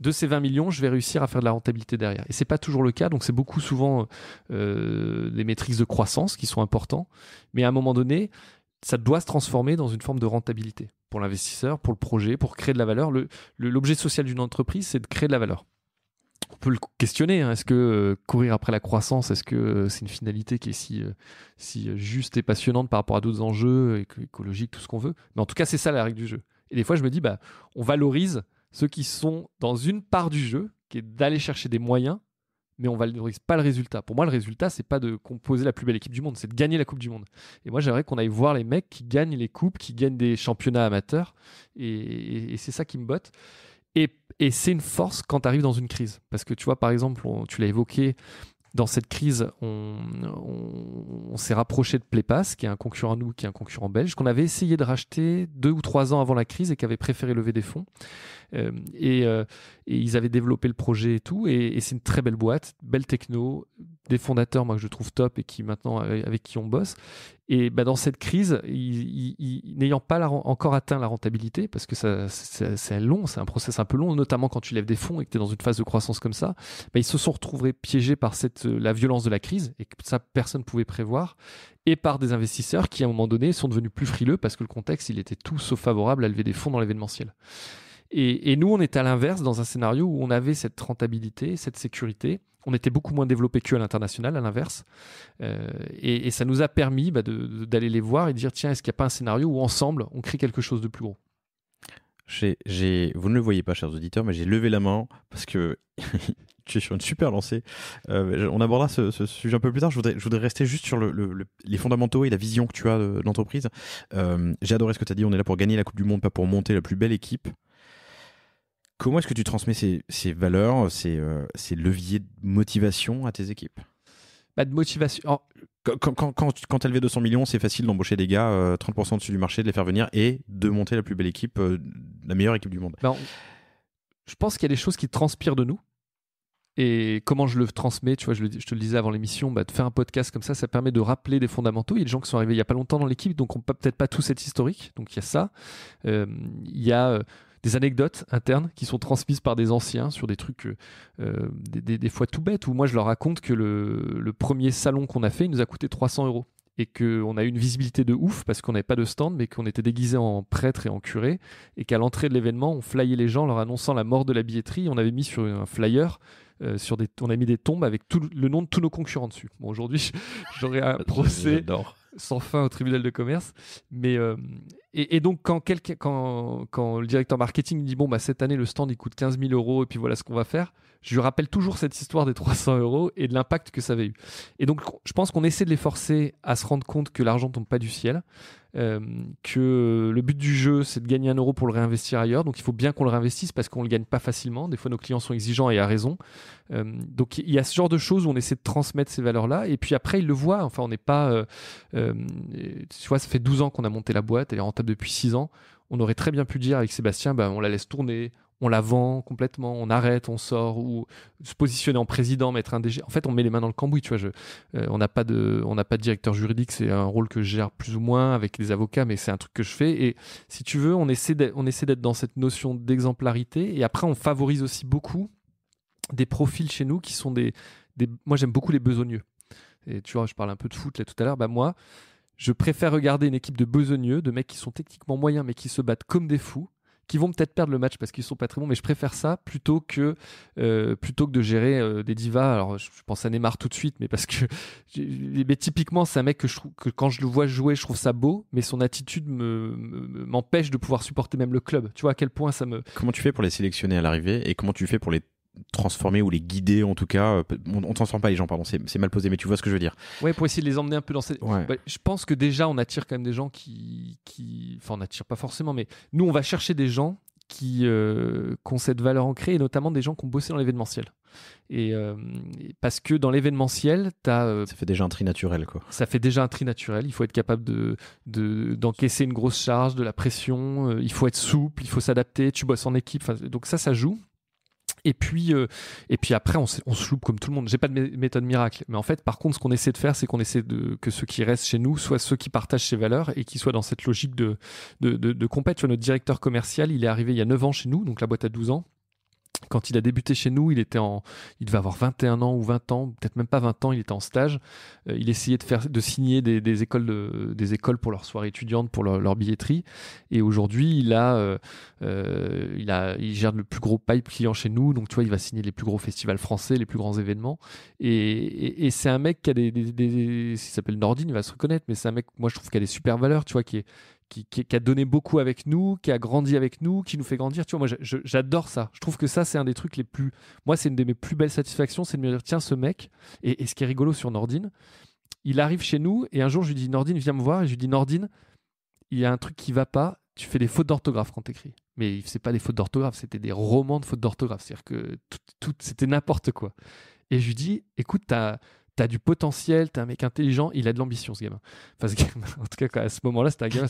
de ces 20 millions, je vais réussir à faire de la rentabilité derrière. Et ce n'est pas toujours le cas, donc c'est beaucoup souvent des métriques de croissance qui sont importants. Mais à un moment donné, ça doit se transformer dans une forme de rentabilité pour l'investisseur, pour le projet, pour créer de la valeur. L'objet social d'une entreprise, c'est de créer de la valeur. On peut le questionner, hein. Est-ce que courir après la croissance, est-ce que c'est une finalité qui est si juste et passionnante par rapport à d'autres enjeux écologiques, tout ce qu'on veut? Mais en tout cas, c'est ça la règle du jeu. Et des fois, je me dis, on valorise ceux qui sont dans une part du jeu, qui est d'aller chercher des moyens, mais on ne valorise pas le résultat. Pour moi, le résultat, c'est pas de composer la plus belle équipe du monde, c'est de gagner la Coupe du Monde. Et moi, j'aimerais qu'on aille voir les mecs qui gagnent les coupes, qui gagnent des championnats amateurs, et c'est ça qui me botte. Et c'est une force quand tu arrives dans une crise. Parce que tu vois, par exemple, tu l'as évoqué, dans cette crise, on s'est rapproché de Playpass, qui est un concurrent à nous, qui est un concurrent belge, qu'on avait essayé de racheter 2 ou 3 ans avant la crise et qui avait préféré lever des fonds. Et ils avaient développé le projet et tout. Et c'est une très belle boîte, belle techno, des fondateurs, moi, que je trouve top et qui maintenant, avec qui on bosse. Et dans cette crise, n'ayant pas encore atteint la rentabilité, parce que c'est long, c'est un process un peu long, notamment quand tu lèves des fonds et que tu es dans une phase de croissance comme ça, ils se sont retrouvés piégés par la violence de la crise, et que ça, personne ne pouvait prévoir, et par des investisseurs qui, à un moment donné, sont devenus plus frileux parce que le contexte, il était tout sauf favorable à lever des fonds dans l'événementiel. Et nous, on était à l'inverse, dans un scénario où on avait cette rentabilité, cette sécurité. On était beaucoup moins développé qu'à l'international, à l'inverse. Et ça nous a permis d'aller les voir et de dire, tiens, est-ce qu'il n'y a pas un scénario où ensemble, on crée quelque chose de plus gros? Vous ne le voyez pas, chers auditeurs, mais j'ai levé la main parce que tu es sur une super lancée. On abordera ce sujet un peu plus tard. Je voudrais rester juste sur les fondamentaux et la vision que tu as de l'entreprise. J'ai adoré ce que tu as dit. On est là pour gagner la Coupe du Monde, pas pour monter la plus belle équipe. Comment est-ce que tu transmets ces valeurs, ces leviers de motivation à tes équipes? De motivation. Quand tu as levé 200 millions, c'est facile d'embaucher des gars 30% dessus du marché, de les faire venir et de monter la plus belle équipe, la meilleure équipe du monde. Je pense qu'il y a des choses qui transpirent de nous. Et comment je le transmets, tu vois, je te le disais avant l'émission, de faire un podcast comme ça permet de rappeler des fondamentaux. Il y a des gens qui sont arrivés il n'y a pas longtemps dans l'équipe, donc on n'a peut-être pas tous cet historique. Donc il y a ça. Il y a des anecdotes internes qui sont transmises par des anciens sur des trucs des fois tout bêtes, où moi je leur raconte que le premier salon qu'on a fait, il nous a coûté 300 € et qu'on a eu une visibilité de ouf parce qu'on n'avait pas de stand, mais qu'on était déguisé en prêtre et en curé, et qu'à l'entrée de l'événement, on flyait les gens leur annonçant la mort de la billetterie. On avait mis sur un flyer, on a mis des tombes avec le nom de tous nos concurrents dessus. Bon, aujourd'hui, j'aurais un procès sans fin au tribunal de commerce. Mais, et donc, quand le directeur marketing dit cette année, le stand il coûte 15 000 € et puis voilà ce qu'on va faire, je lui rappelle toujours cette histoire des 300 € et de l'impact que ça avait eu. Et donc, je pense qu'on essaie de les forcer à se rendre compte que l'argent ne tombe pas du ciel, que le but du jeu, c'est de gagner 1 € pour le réinvestir ailleurs. Donc, il faut bien qu'on le réinvestisse parce qu'on ne le gagne pas facilement. Des fois, nos clients sont exigeants et à raison. Donc, il y a ce genre de choses où on essaie de transmettre ces valeurs-là. Et puis après, ils le voient. Enfin, on n'est pas... tu vois, ça fait 12 ans qu'on a monté la boîte. Elle est rentable depuis 6 ans. On aurait très bien pu dire avec Sébastien, on la laisse tourner, on la vend complètement, on arrête, on sort, ou se positionner en président, mettre un DG. En fait, on met les mains dans le cambouis, tu vois. On n'a pas de directeur juridique, c'est un rôle que je gère plus ou moins avec des avocats, mais c'est un truc que je fais. Et si tu veux, on essaie d'être dans cette notion d'exemplarité. Et après, on favorise aussi beaucoup des profils chez nous qui sont moi, j'aime beaucoup les besogneux. Et tu vois, je parle un peu de foot là tout à l'heure. Moi, Je préfère regarder une équipe de besogneux, de mecs qui sont techniquement moyens mais qui se battent comme des fous, qui vont peut-être perdre le match parce qu'ils sont pas très bons, mais je préfère ça plutôt que de gérer des divas. Alors je pense à Neymar tout de suite, mais parce que mais typiquement c'est un mec que quand je le vois jouer, je trouve ça beau, mais son attitude m'empêche de pouvoir supporter même le club. Tu vois à quel point ça me... Comment tu fais pour les sélectionner à l'arrivée et comment tu fais pour les transformer ou les guider en tout cas? On transforme pas les gens, pardon, c'est mal posé, mais tu vois ce que je veux dire. Ouais, pour essayer de les emmener un peu dans cette... Ouais. Bah, je pense que déjà on attire quand même des gens qui... Enfin on n'attire pas forcément, mais nous on va chercher des gens qui ont cette valeur ancrée, et notamment des gens qui ont bossé dans l'événementiel. Et parce que dans l'événementiel, ça fait déjà un tri naturel, quoi. Ça fait déjà un tri naturel. Il faut être capable d'encaisser une grosse charge, de la pression. Il faut être souple, il faut s'adapter. Tu bosses en équipe. Donc ça joue. Et puis après, on se loupe comme tout le monde. J'ai pas de méthode miracle. Mais en fait, par contre, ce qu'on essaie de faire, c'est qu'on essaie que ceux qui restent chez nous soient ceux qui partagent ces valeurs et qui soient dans cette logique de compète. Tu vois, notre directeur commercial, il est arrivé il y a 9 ans chez nous, donc la boîte a 12 ans. Quand il a débuté chez nous, il devait avoir 21 ans ou 20 ans, peut-être même pas 20 ans, il était en stage. Il essayait de signer des écoles pour leur soirée étudiante, pour leur billetterie. Et aujourd'hui, il gère le plus gros pipe client chez nous. Donc, tu vois, il va signer les plus gros festivals français, les plus grands événements. Et c'est un mec qui a il s'appelle Nordine, il va se reconnaître, mais c'est un mec, moi, je trouve qu'il a des super valeurs, tu vois, qui a donné beaucoup avec nous, qui a grandi avec nous, qui nous fait grandir. Tu vois, moi, j'adore ça. Je trouve que ça, c'est un des trucs les plus... Moi, c'est une de mes plus belles satisfactions, c'est de me dire, tiens, ce mec... Et ce qui est rigolo sur Nordine, il arrive chez nous, et un jour, je lui dis, Nordine, viens me voir. Et je lui dis, Nordine, il y a un truc qui va pas, tu fais des fautes d'orthographe quand t'écris. Mais c'est pas des fautes d'orthographe, c'était des romans de fautes d'orthographe. C'est-à-dire que c'était n'importe quoi. Et je lui dis, écoute, t'as du potentiel, t'es un mec intelligent, il a de l'ambition, ce gamin. Enfin, ce gamin, en tout cas, à ce moment-là, c'était un gamin.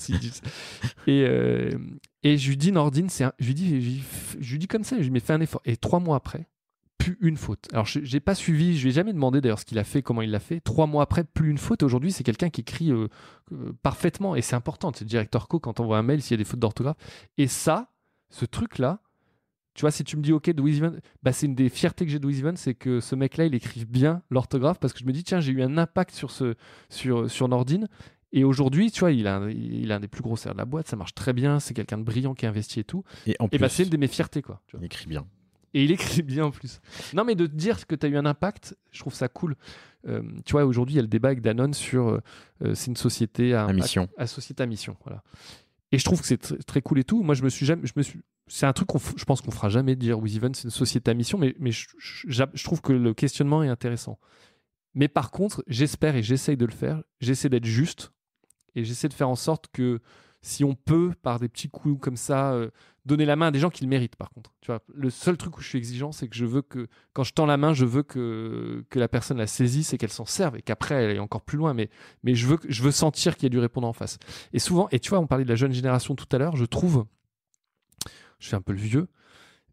Et je lui dis, Nordine, je lui dis comme ça, je lui dis, mais fais un effort. Et 3 mois après, plus une faute. Alors, je n'ai pas suivi, je lui ai jamais demandé d'ailleurs ce qu'il a fait, comment il l'a fait. 3 mois après, plus une faute. Aujourd'hui, c'est quelqu'un qui écrit parfaitement. Et c'est important, c'est le directeur co, quand on voit un mail, s'il y a des fautes d'orthographe. Et ça, ce truc-là, tu vois, si tu me dis, OK, de Wiziven, c'est une des fiertés que j'ai de Wiziven, c'est que ce mec-là, il écrive bien l'orthographe parce que je me dis, tiens, j'ai eu un impact sur Nordine. Et aujourd'hui, tu vois, il a un des plus gros serveurs de la boîte, ça marche très bien, c'est quelqu'un de brillant qui investit et tout. Et en plus, c'est une de mes fiertés, quoi. Tu vois. Il écrit bien. Et il écrit bien en plus. Non, mais de te dire que tu as eu un impact, je trouve ça cool. Tu vois, aujourd'hui, il y a le débat avec Danone sur c'est une société à mission. Société à mission. Voilà. Et je trouve que c'est très cool et tout. Moi, c'est un truc je pense qu'on fera jamais, de dire Wiziven, c'est une société à mission, mais je trouve que le questionnement est intéressant. Mais par contre, j'espère et j'essaye de le faire, j'essaie d'être juste et j'essaie de faire en sorte que si on peut, par des petits coups comme ça, donner la main à des gens qui le méritent, par contre. Tu vois, le seul truc où je suis exigeant, c'est que je veux que, quand je tends la main, je veux que la personne la saisisse et qu'elle s'en serve et qu'après, elle aille encore plus loin. Mais je veux sentir qu'il y a du répondant en face. Et souvent, et tu vois, on parlait de la jeune génération tout à l'heure, je trouve, je suis un peu le vieux,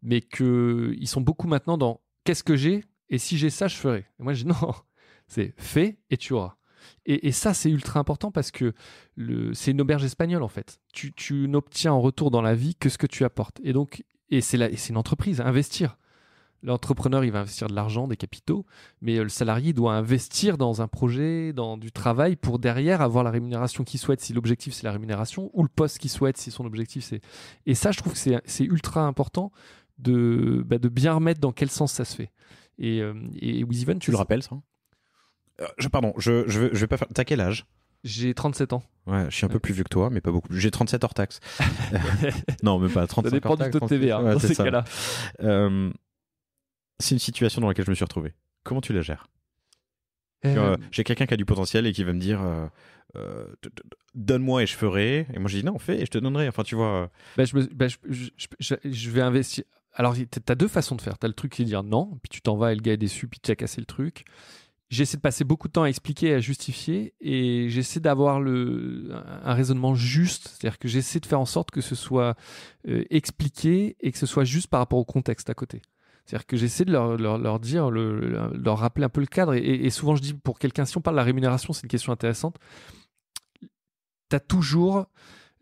mais qu'ils sont beaucoup maintenant dans qu'est-ce que j'ai et si j'ai ça, je ferai. Et moi, je dis non, c'est fais et tu auras. Et ça, c'est ultra important parce que c'est une auberge espagnole, en fait. Tu n'obtiens en retour dans la vie que ce que tu apportes. Et c'est une entreprise, investir. L'entrepreneur, il va investir de l'argent, des capitaux, mais le salarié doit investir dans un projet, dans du travail pour derrière avoir la rémunération qu'il souhaite si l'objectif c'est la rémunération, ou le poste qu'il souhaite si son objectif c'est... Et ça, je trouve que c'est ultra important de bien remettre dans quel sens ça se fait. Et Wiziven, tu le rappelles, ça? Pardon, je vais pas faire... T'as quel âge? J'ai 37 ans. Ouais, je suis un peu plus vieux que toi, mais pas beaucoup. J'ai 37 hors taxe. Non, même pas 35 ça dépend hors taxe. Du taux de TVA dans ces cas-là. C'est une situation dans laquelle je me suis retrouvé. Comment tu la gères? J'ai quelqu'un qui a du potentiel et qui va me dire donne-moi et je ferai. Et moi je dis non, fais et je te donnerai. Enfin, tu vois. Je vais investir. Alors, tu as 2 façons de faire. Tu as le truc qui est de dire non, puis tu t'en vas et le gars est déçu, puis tu as cassé le truc. J'essaie de passer beaucoup de temps à expliquer et à justifier, et j'essaie d'avoir un raisonnement juste, c'est-à-dire que j'essaie de faire en sorte que ce soit expliqué et que ce soit juste par rapport au contexte à côté. C'est-à-dire que j'essaie de leur dire, leur rappeler un peu le cadre, et souvent je dis, pour quelqu'un, si on parle de la rémunération, c'est une question intéressante, tu as toujours...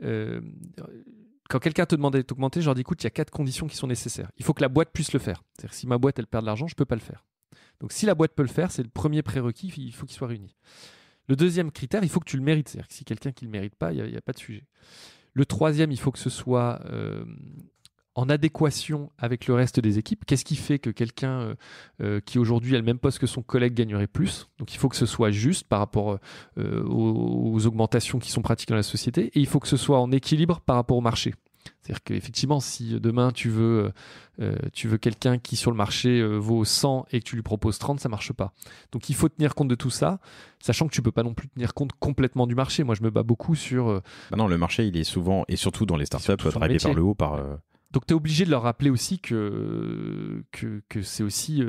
quand quelqu'un te demande d'être augmenté, je leur dis, écoute, il y a 4 conditions qui sont nécessaires. Il faut que la boîte puisse le faire. C'est-à-dire que si ma boîte, elle perd de l'argent, je ne peux pas le faire. Donc, si la boîte peut le faire, c'est le premier prérequis, il faut qu'il soit réuni. Le deuxième critère, il faut que tu le mérites. C'est-à-dire que si quelqu'un qui ne le mérite pas, il n'y a pas de sujet. Le troisième, il faut que ce soit en adéquation avec le reste des équipes. Qu'est-ce qui fait que quelqu'un qui aujourd'hui a le même poste que son collègue gagnerait plus? Donc il faut que ce soit juste par rapport aux augmentations qui sont pratiques dans la société, et il faut que ce soit en équilibre par rapport au marché. C'est-à-dire qu'effectivement, si demain tu veux quelqu'un qui sur le marché vaut 100 et que tu lui proposes 30, ça ne marche pas. Donc il faut tenir compte de tout ça, sachant que tu ne peux pas non plus tenir compte complètement du marché. Moi, je me bats beaucoup sur... non, le marché, il est souvent, et surtout dans les startups, drivé par le haut, par... Donc tu es obligé de leur rappeler aussi que c'est aussi...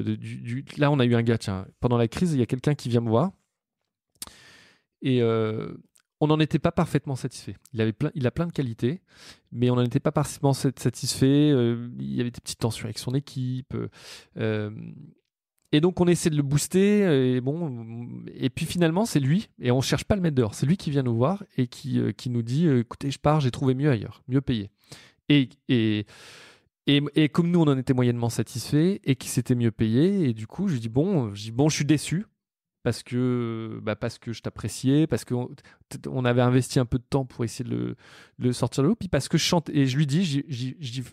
Là, on a eu un gars, tiens, pendant la crise, il y a quelqu'un qui vient me voir, et... on n'en était pas parfaitement satisfait. Il a plein de qualités, mais on n'en était pas parfaitement satisfait. Il y avait des petites tensions avec son équipe. Et donc, on essaie de le booster. Et puis finalement, c'est lui. Et on ne cherche pas à le mettre dehors. C'est lui qui vient nous voir et qui nous dit écoutez, je pars, j'ai trouvé mieux ailleurs, mieux payé. Et comme nous, on en était moyennement satisfait et qu'il s'était mieux payé. Et du coup, je dis bon, je suis déçu. Parce que je t'appréciais, parce qu'on avait investi un peu de temps pour essayer de le sortir de l'eau, puis parce que je chante, et je lui dis, je dis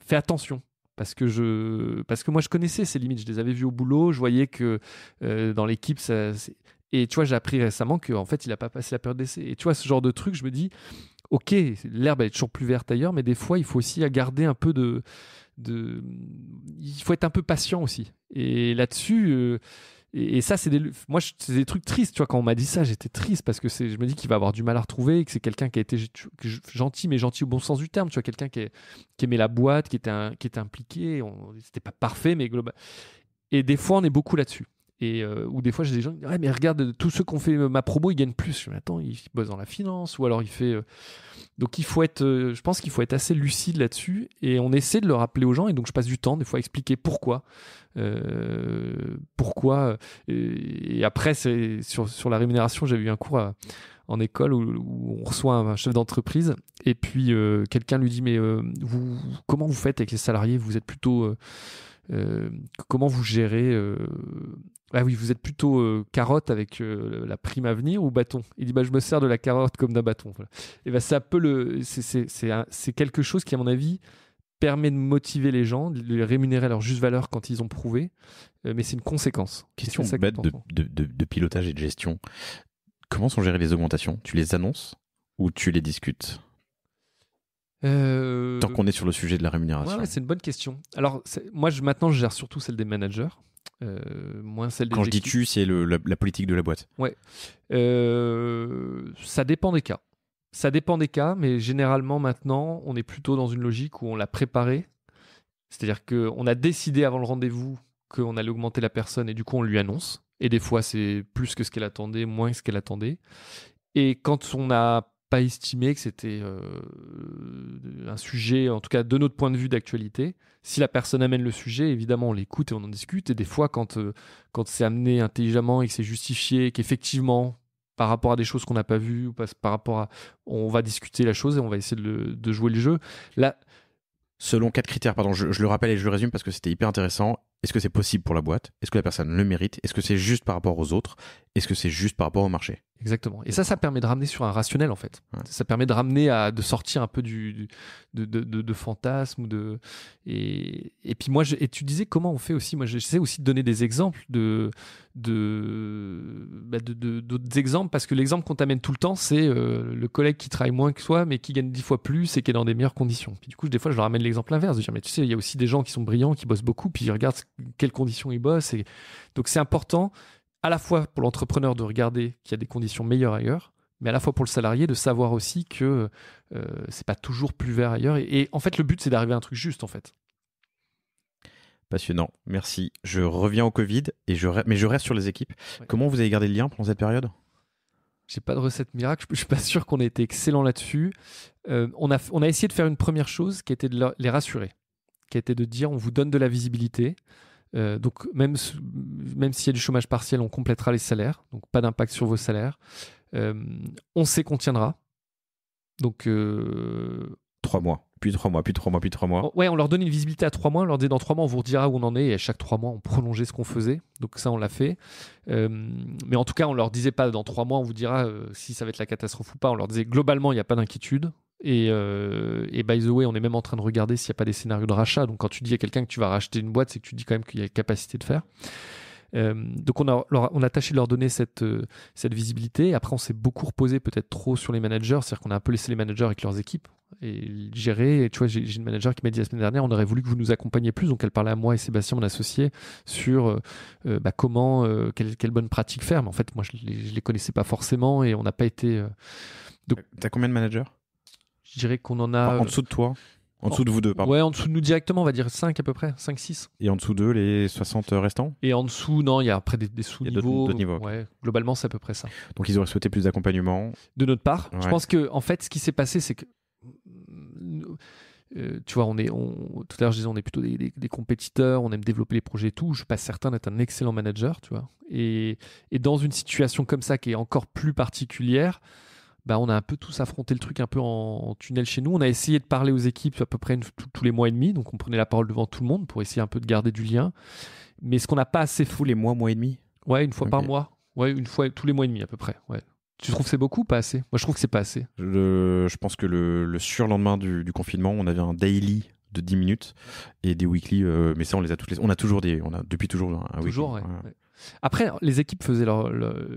fais attention, parce que moi je connaissais ses limites, je les avais vues au boulot, je voyais que dans l'équipe, et tu vois, j'ai appris récemment qu'en fait, il n'a pas passé la période d'essai. Et tu vois, ce genre de truc, je me dis, ok, l'herbe elle est toujours plus verte ailleurs, mais des fois, il faut aussi garder un peu il faut être un peu patient aussi. Et là-dessus... Et ça, c'est des trucs tristes. Tu vois, quand on m'a dit ça, j'étais triste parce que je me dis qu'il va avoir du mal à retrouver, que c'est quelqu'un qui a été gentil, mais gentil au bon sens du terme. Tu vois, quelqu'un qui aimait la boîte, qui était impliqué. C'était pas parfait, mais global. Et des fois, on est beaucoup là-dessus. Et ou des fois, j'ai des gens qui disent ouais, mais regarde, tous ceux qui ont fait ma promo, ils gagnent plus. Je me dis, attends, il bosse dans la finance, ou alors il fait. Donc, je pense qu'il faut être assez lucide là-dessus. Et on essaie de le rappeler aux gens. Et donc, je passe du temps, des fois, à expliquer pourquoi. Et après, sur la rémunération, j'avais eu un cours en école où on reçoit un chef d'entreprise. Et puis, quelqu'un lui dit mais comment vous faites avec les salariés? Vous êtes plutôt. Comment vous gérez Ah oui, vous êtes plutôt carotte avec la prime à venir ou bâton? Il dit je me sers de la carotte comme d'un bâton. Voilà. Et c'est un peu c'est quelque chose qui, à mon avis, permet de motiver les gens, de les rémunérer à leur juste valeur quand ils ont prouvé, mais c'est une conséquence. Question bête de pilotage et de gestion. Comment sont gérées les augmentations? Tu les annonces ou tu les discutes? Tant qu'on est sur le sujet de la rémunération. Ouais, c'est une bonne question. Alors, moi, maintenant, je gère surtout celle des managers, moins celle des Quand équipes. je dis tu, c'est la politique de la boîte. Ouais. Ça dépend des cas. Ça dépend des cas, mais généralement, maintenant, on est plutôt dans une logique où on l'a préparé. C'est-à-dire qu'on a décidé avant le rendez-vous qu'on allait augmenter la personne et du coup, on lui annonce. Et des fois, c'est plus que ce qu'elle attendait, moins que ce qu'elle attendait. Et quand on n'a pas estimé que c'était un sujet, en tout cas de notre point de vue, d'actualité, si la personne amène le sujet, évidemment, on l'écoute et on en discute. Et des fois, quand c'est amené intelligemment et que c'est justifié, qu'effectivement, par rapport à des choses qu'on n'a pas vues, ou par rapport à... On va discuter la chose et on va essayer de jouer le jeu. Là... Selon 4 critères, pardon, je le rappelle et je le résume parce que c'était hyper intéressant. Est-ce que c'est possible pour la boîte? Est-ce que la personne le mérite? Est-ce que c'est juste par rapport aux autres? Est-ce que c'est juste par rapport au marché? Exactement. Et ça permet de ramener sur un rationnel, en fait. Ouais. Ça permet de ramener de sortir un peu de fantasmes. Et puis moi, et tu disais comment on fait aussi. Moi, j'essaie aussi de donner des exemples d'autres exemples, parce que l'exemple qu'on t'amène tout le temps, c'est le collègue qui travaille moins que toi, mais qui gagne 10 fois plus et qui est dans des meilleures conditions. Puis du coup, des fois, je leur ramène l'exemple inverse, de dire, mais tu sais, il y a aussi des gens qui sont brillants, qui bossent beaucoup, puis ils regardent quelles conditions ils bossent. Et... Donc c'est important, à la fois pour l'entrepreneur de regarder qu'il y a des conditions meilleures ailleurs, mais à la fois pour le salarié de savoir aussi que c'est pas toujours plus vert ailleurs. Et en fait, le but, c'est d'arriver à un truc juste, en fait. Passionnant, merci. Je reviens au Covid, mais je reste sur les équipes. Ouais. Comment vous avez gardé le lien pendant cette période? J'ai pas de recette miracle, je suis pas sûr qu'on ait été excellent là-dessus. On a essayé de faire une première chose qui était de les rassurer, qui était de dire on vous donne de la visibilité. Donc même s'il y a du chômage partiel, on complétera les salaires, donc pas d'impact sur vos salaires. On sait qu'on tiendra. Donc 3 mois. Puis 3 mois, puis 3 mois, puis 3 mois. Ouais, on leur donnait une visibilité à 3 mois. On leur disait dans 3 mois, on vous redira où on en est. Et à chaque 3 mois, on prolongeait ce qu'on faisait. Donc ça, on l'a fait. Mais en tout cas, on leur disait pas dans 3 mois, on vous dira si ça va être la catastrophe ou pas. On leur disait globalement, il n'y a pas d'inquiétude. Et by the way, on est même en train de regarder s'il n'y a pas des scénarios de rachat. Donc quand tu dis à quelqu'un que tu vas racheter une boîte, c'est que tu dis quand même qu'il y a capacité de faire. Donc on a tâché de leur donner cette visibilité. Après, on s'est beaucoup reposé peut-être trop sur les managers, c'est-à-dire qu'on a un peu laissé les managers avec leurs équipes et gérer. Et tu vois, j'ai une manager qui m'a dit la semaine dernière, on aurait voulu que vous nous accompagniez plus. Donc elle parlait à moi et Sébastien, mon associé, sur comment, quelle bonne pratique faire. Mais en fait, moi, je les connaissais pas forcément et on n'a pas été. T'as combien de managers? Je dirais qu'on en a. En dessous de toi? En dessous de vous deux, pardon. Ouais, en dessous de nous directement, on va dire 5 à peu près, 5-6. Et en dessous d'eux, les 60 restants? Et en dessous, non, il y a après des sous-niveaux. D'autres niveaux. Ouais, globalement, c'est à peu près ça. Donc ils auraient souhaité plus d'accompagnement. De notre part. Ouais. Je pense que, en fait, ce qui s'est passé, c'est que. Tu vois, tout à l'heure, je disais, on est plutôt des compétiteurs, on aime développer les projets et tout. Je ne suis pas certain d'être un excellent manager, tu vois. Et dans une situation comme ça, qui est encore plus particulière, bah, on a un peu tous affronté le truc un peu en tunnel chez nous. On a essayé de parler aux équipes à peu près tous les mois et demi. Donc, on prenait la parole devant tout le monde pour essayer un peu de garder du lien. Mais ce qu'on n'a pas assez fait. Tous les mois et demi? Ouais, une fois Okay. par mois. Ouais, une fois tous les mois et demi à peu près. Ouais. Tu trouves que c'est beaucoup ou pas assez? Moi, je trouve que c'est pas assez. Je pense que le surlendemain du confinement, on avait un daily de 10 minutes et des weekly, mais ça, on les a toutes les... On a depuis toujours un weekly. Toujours, ouais. Ouais. Après, les équipes faisaient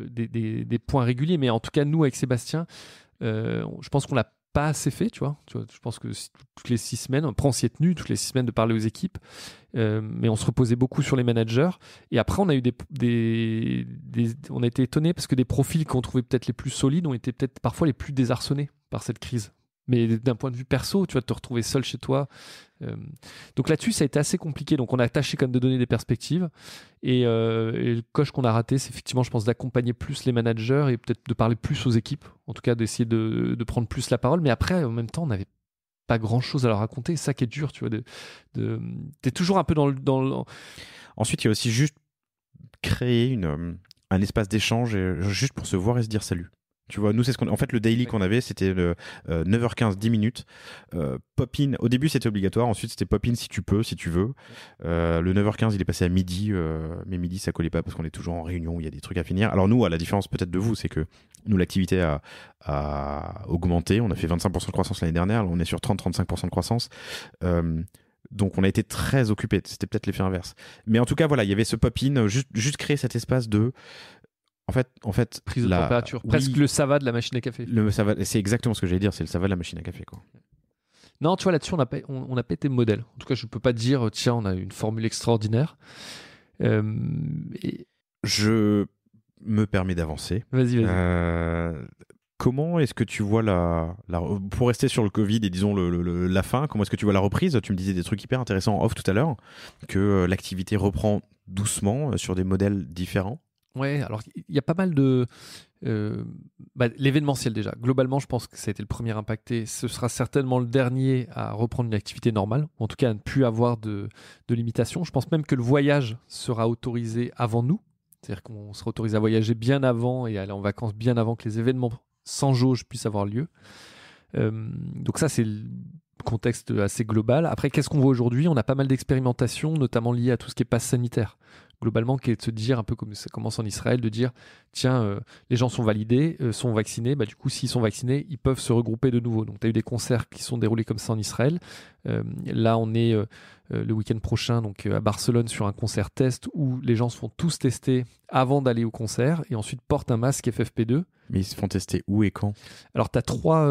des points réguliers, mais en tout cas, nous, avec Sébastien, je pense qu'on l'a pas assez fait, tu vois. Je pense que toutes les 6 semaines, après on s'y est tenu, toutes les 6 semaines de parler aux équipes, mais on se reposait beaucoup sur les managers. Et après, on a eu on a été étonnés parce que des profils qu'on trouvait peut-être les plus solides ont été peut-être parfois les plus désarçonnés par cette crise. Mais d'un point de vue perso, tu vas te retrouver seul chez toi. Donc là-dessus, ça a été assez compliqué. Donc on a tâché quand même de donner des perspectives. Et le coche qu'on a raté, c'est effectivement, je pense, d'accompagner plus les managers et peut-être de parler plus aux équipes. En tout cas, d'essayer de prendre plus la parole. Mais après, en même temps, on n'avait pas grand-chose à leur raconter. C'est ça qui est dur, tu vois. T'es toujours un peu dans le... Ensuite, il y a aussi juste créer un espace d'échange juste pour se voir et se dire salut. Tu vois, nous, c'est en fait, le daily qu'on avait, c'était 9h15, 10 minutes. Pop-in, au début, c'était obligatoire. Ensuite, c'était pop-in si tu peux, si tu veux. Le 9h15, il est passé à midi. Mais midi, ça collait pas parce qu'on est toujours en réunion où il y a des trucs à finir. Alors, nous, à la différence peut-être de vous, c'est que nous, l'activité a augmenté. On a fait 25% de croissance l'année dernière. Là, on est sur 30-35% de croissance. Donc, on a été très occupés. C'était peut-être l'effet inverse. Mais en tout cas, voilà, il y avait ce pop-in, juste créer cet espace de... En fait, prise de température, presque le ça va de la machine à café. C'est exactement ce que j'allais dire, c'est le ça va de la machine à café, quoi. Non, tu vois, là-dessus, on n'a pas été modèle. En tout cas, je ne peux pas dire, tiens, on a une formule extraordinaire. Je me permets d'avancer. Vas-y. Comment est-ce que tu vois pour rester sur le Covid et disons la fin, comment est-ce que tu vois la reprise? Tu me disais des trucs hyper intéressants en off tout à l'heure, que l'activité reprend doucement sur des modèles différents. Ouais, alors il y a pas mal de... l'événementiel déjà. Globalement, je pense que ça a été le premier impacté. Ce sera certainement le dernier à reprendre une activité normale, en tout cas à ne plus avoir de limitations. Je pense même que le voyage sera autorisé avant nous. C'est-à-dire qu'on sera autorisé à voyager bien avant et à aller en vacances bien avant que les événements sans jauge puissent avoir lieu. Donc ça, c'est le contexte assez global. Après, qu'est-ce qu'on voit aujourd'hui? On a pas mal d'expérimentations, notamment liées à tout ce qui est passe sanitaire. Globalement, qui est de se dire, un peu comme ça commence en Israël, de dire, tiens, les gens sont validés, sont vaccinés, du coup, s'ils sont vaccinés, ils peuvent se regrouper de nouveau. Donc, tu as eu des concerts qui sont déroulés comme ça en Israël. Là, on est le week-end prochain donc, à Barcelone sur un concert test où les gens se font tous tester avant d'aller au concert et ensuite portent un masque FFP2. Mais ils se font tester où et quand? Alors, tu as trois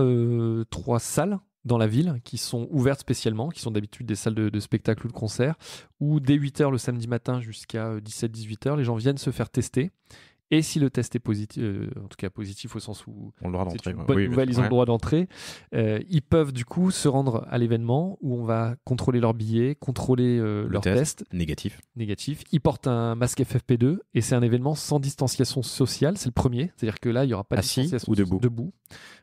salles dans la ville qui sont ouvertes spécialement, qui sont d'habitude des salles de spectacle ou de concert, où dès 8h le samedi matin jusqu'à 17-18h, les gens viennent se faire tester. Et si le test est positif, en tout cas positif au sens où on a le droit c'est d'entrer, une bonne nouvelle, ils ont le droit d'entrer, ils peuvent du coup se rendre à l'événement où on va contrôler leur billet, contrôler leur test. Négatif. Ils portent un masque FFP2 et c'est un événement sans distanciation sociale, c'est le premier. C'est-à-dire que là, il n'y aura pas de distanciation ou debout.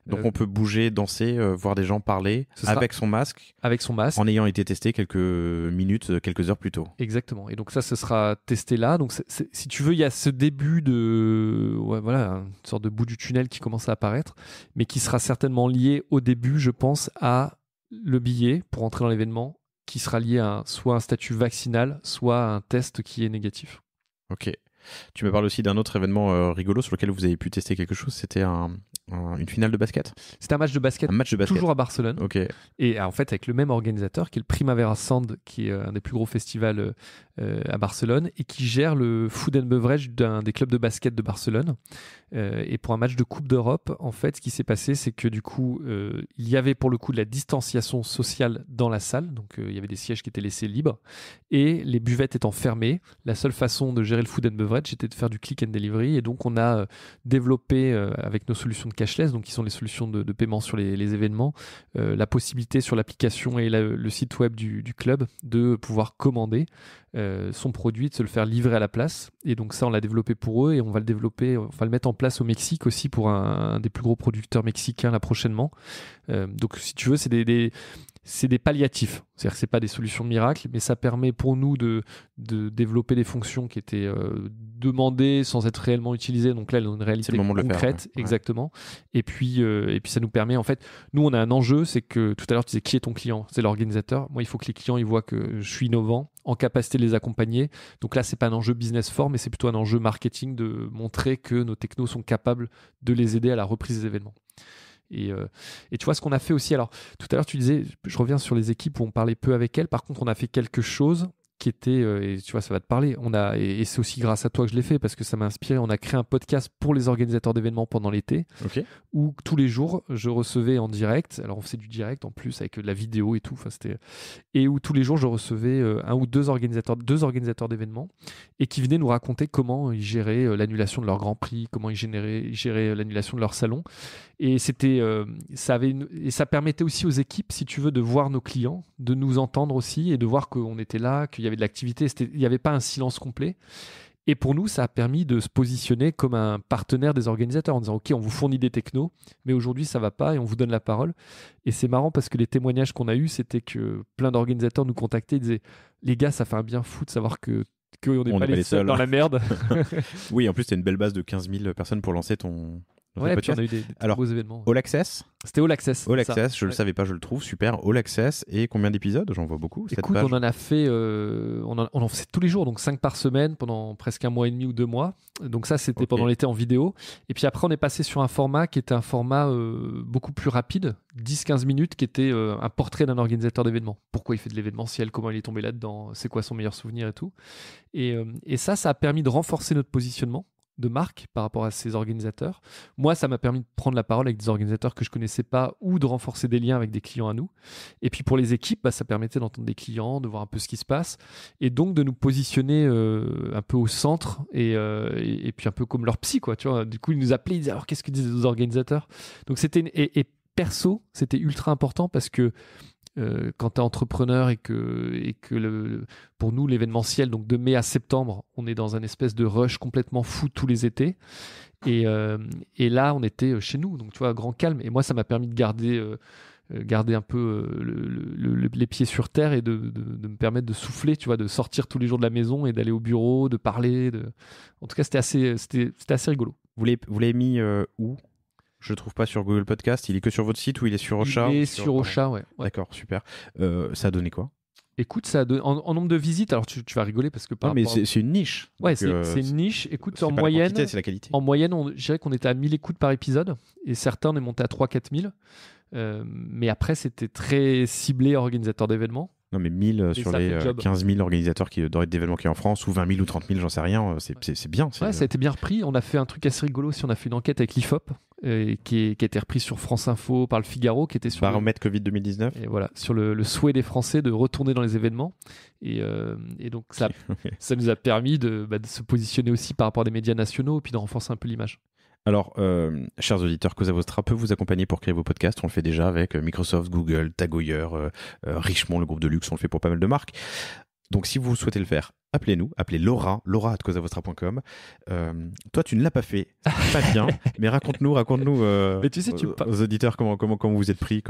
Donc on peut bouger, danser, voir des gens parler avec son masque. Avec son masque. En ayant été testé quelques minutes, quelques heures plus tôt. Exactement. Et donc ça, ce sera testé là. Donc si tu veux, il y a ce début une sorte de bout du tunnel qui commence à apparaître, mais qui sera certainement lié au début, je pense, à le billet pour entrer dans l'événement qui sera lié à soit un statut vaccinal, soit à un test qui est négatif. Ok. Tu me parles aussi d'un autre événement rigolo sur lequel vous avez pu tester quelque chose. C'était une finale de basket. C'était un match de basket. Toujours à Barcelone. Ok. Et en fait, avec le même organisateur qui est le Primavera Sound, qui est un des plus gros festivals à Barcelone et qui gère le food and beverage d'un des clubs de basket de Barcelone. Et pour un match de Coupe d'Europe, en fait, ce qui s'est passé, c'est que du coup, il y avait pour le coup de la distanciation sociale dans la salle. Donc, il y avait des sièges qui étaient laissés libres et les buvettes étant fermées. La seule façon de gérer le food and beverage, c'était de faire du click and delivery. Et donc, on a développé avec nos solutions de cashless, donc qui sont les solutions de paiement sur les événements, la possibilité sur l'application et le site web du club de pouvoir commander son produit, de se le faire livrer à la place. Et donc ça, on l'a développé pour eux et on va le mettre en place au Mexique aussi pour un des plus gros producteurs mexicains là prochainement. Donc si tu veux, c'est des palliatifs. C'est-à-dire que c'est pas des solutions miracles, mais ça permet pour nous de développer des fonctions qui étaient demandées sans être réellement utilisées. Donc là, elles ont une réalité concrète, ouais. Exactement. Et puis ça nous permet, en fait, nous, on a un enjeu, c'est que tout à l'heure, tu disais qui est ton client? C'est l'organisateur. Moi, il faut que les clients ils voient que je suis innovant, en capacité de les accompagner. Donc là, c'est pas un enjeu business fort, mais c'est plutôt un enjeu marketing de montrer que nos technos sont capables de les aider à la reprise des événements. Et tu vois ce qu'on a fait aussi. Alors, tout à l'heure, tu disais, je reviens sur les équipes où on parlait peu avec elles. Par contre, on a fait quelque chose qui était, et tu vois, ça va te parler. Et c'est aussi grâce à toi que je l'ai fait parce que ça m'a inspiré. On a créé un podcast pour les organisateurs d'événements pendant l'été, où tous les jours, je recevais en direct. Alors, on faisait du direct en plus avec de la vidéo et tout. Et où tous les jours, je recevais un ou deux organisateurs d'événements et qui venaient nous raconter comment ils géraient l'annulation de leur Grand Prix, comment ils géraient l'annulation de leur salon. Et ça permettait aussi aux équipes, si tu veux, de voir nos clients, de nous entendre aussi et de voir qu'on était là, qu'il y avait de l'activité. Il n'y avait pas un silence complet. Et pour nous, ça a permis de se positionner comme un partenaire des organisateurs en disant « Ok, on vous fournit des technos, mais aujourd'hui, ça ne va pas et on vous donne la parole. » Et c'est marrant parce que les témoignages qu'on a eus, c'était que plein d'organisateurs nous contactaient et disaient « Les gars, ça fait un bien fou de savoir qu'on n'est pas les seuls dans la merde. » Oui, en plus, tu as une belle base de 15 000 personnes pour lancer ton... Ouais, puis on a eu des beaux événements. All Access ? C'était All Access. All Access, je le savais pas, je le trouve super. All Access, et combien d'épisodes ? J'en vois beaucoup. Écoute, on en a fait, on en faisait tous les jours, donc 5 par semaine pendant presque 1 mois et demi ou 2 mois. Donc ça, c'était pendant l'été en vidéo. Et puis après, on est passé sur un format qui était un format beaucoup plus rapide, 10-15 minutes, qui était un portrait d'un organisateur d'événement. Pourquoi il fait de l'événementiel, comment il est tombé là-dedans, c'est quoi son meilleur souvenir et tout. Et ça a permis de renforcer notre positionnement de marque par rapport à ces organisateurs. Moi, ça m'a permis de prendre la parole avec des organisateurs que je connaissais pas ou de renforcer des liens avec des clients à nous. Et puis pour les équipes, ça permettait d'entendre des clients, de voir un peu ce qui se passe et donc de nous positionner un peu au centre et puis un peu comme leur psy, quoi. Tu vois, du coup, ils nous appelaient, ils disaient alors qu'est-ce que disent les organisateurs ? Donc c'était et perso, c'était ultra important parce que quand tu es entrepreneur et que pour nous, l'événementiel, donc de mai à septembre, on est dans un espèce de rush complètement fou tous les étés. Et là, on était chez nous, donc tu vois, grand calme. Et moi, ça m'a permis de garder un peu les pieds sur terre et de me permettre de souffler, tu vois, de sortir tous les jours de la maison et d'aller au bureau, de parler. En tout cas, c'était assez rigolo. Vous l'avez mis où ? Je le trouve pas sur Google Podcast. Il est que sur votre site ou il est sur Ocha ? Il est sur Ocha, ouais. D'accord, super. Ça a donné quoi ? Écoute, ça a donné, en nombre de visites, alors tu vas rigoler parce que non, mais c'est une niche. Ouais, c'est une niche. Écoute, en moyenne, c'est la qualité. En moyenne, je dirais qu'on était à 1000 écoutes par épisode et certains, on est monté à 3-4 000. Mais après, c'était très ciblé organisateurs d'événements. Non, mais 1000 sur les 15 000 organisateurs d'événements qui sont en France, ou 20 000 ou 30 000, j'en sais rien, c'est bien. Ouais, ça a été bien repris. On a fait un truc assez rigolo aussi. On a fait une enquête avec l'IFOP, qui a été reprise sur France Info par le Figaro, qui était sur Baromètre Covid 2019. Et voilà, sur le souhait des Français de retourner dans les événements. Et donc, ça nous a permis de se positionner aussi par rapport à des médias nationaux et puis de renforcer un peu l'image. Alors, chers auditeurs, Cosa Vostra peut vous accompagner pour créer vos podcasts. On le fait déjà avec Microsoft, Google, Tag Heuer, Richemont, le groupe de luxe. On le fait pour pas mal de marques. Donc, si vous souhaitez le faire, appelez-nous, appelez Laura@causavostra.com. Toi, tu ne l'as pas fait, c'est pas bien, mais raconte-nous mais tu sais, aux auditeurs comment vous êtes pris.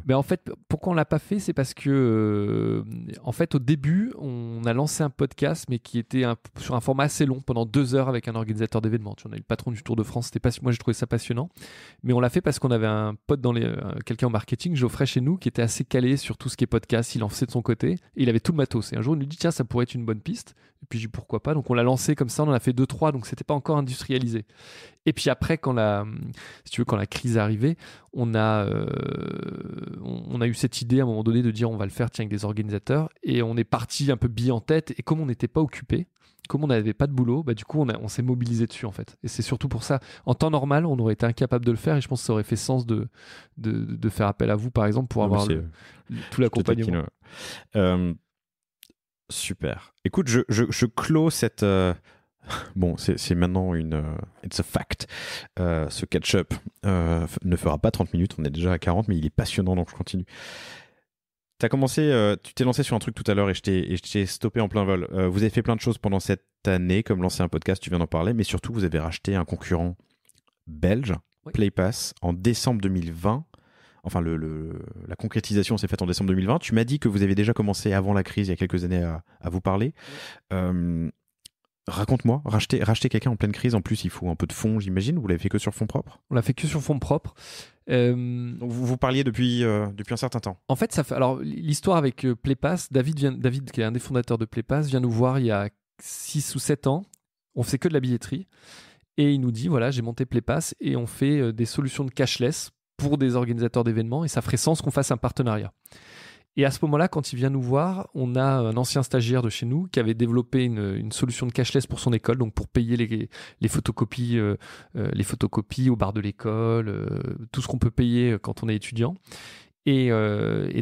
Mais en fait, pourquoi on l'a pas fait, c'est parce que en fait, au début, on a lancé un podcast, mais qui était sur un format assez long, pendant 2 heures avec un organisateur d'événements. On a eu le patron du Tour de France, moi j'ai trouvé ça passionnant, mais on l'a fait parce qu'on avait un pote quelqu'un en marketing, Geoffrey chez nous, qui était assez calé sur tout ce qui est podcast. Il en faisait de son côté, et il avait tout le matos. Et un jour, il nous dit tiens, ça pourrait être une bonne piste. Et puis j'ai dit pourquoi pas. Donc on l'a lancé comme ça, on en a fait 2-3, donc c'était pas encore industrialisé. Et puis après, quand la crise est arrivée, on a eu cette idée à un moment donné de dire on va le faire avec des organisateurs, et on est parti un peu bille en tête, et comme on n'était pas occupé, comme on n'avait pas de boulot, du coup on s'est mobilisé dessus en fait. Et c'est surtout pour ça, en temps normal, on aurait été incapable de le faire, et je pense que ça aurait fait sens de faire appel à vous par exemple pour avoir tout l'accompagnement. Super. Écoute, je clôt cette... Bon, c'est maintenant it's a fact. Ce catch-up ne fera pas 30 minutes, on est déjà à 40, mais il est passionnant, donc je continue. T'as commencé, tu t'es lancé sur un truc tout à l'heure et je t'ai stoppé en plein vol. Vous avez fait plein de choses pendant cette année, comme lancer un podcast, tu viens d'en parler, mais surtout vous avez racheté un concurrent belge, oui. PlayPass, en décembre 2020. Enfin, la concrétisation s'est faite en décembre 2020. Tu m'as dit que vous avez déjà commencé avant la crise, il y a quelques années, à vous parler. Oui. Raconte-moi, racheter quelqu'un en pleine crise, en plus il faut un peu de fonds, j'imagine. Vous l'avez fait que sur fonds propres ? On l'a fait que sur fonds propres. Donc vous parliez depuis un certain temps. En fait, alors l'histoire avec PlayPass, David, qui est un des fondateurs de PlayPass, vient nous voir il y a 6 ou 7 ans. On faisait que de la billetterie. Et il nous dit, voilà, j'ai monté PlayPass et on fait des solutions de cashless pour des organisateurs d'événements, et ça ferait sens qu'on fasse un partenariat. Et à ce moment-là, quand il vient nous voir, on a un ancien stagiaire de chez nous qui avait développé une solution de cashless pour son école, donc pour payer les photocopies au bar de l'école, tout ce qu'on peut payer quand on est étudiant. Et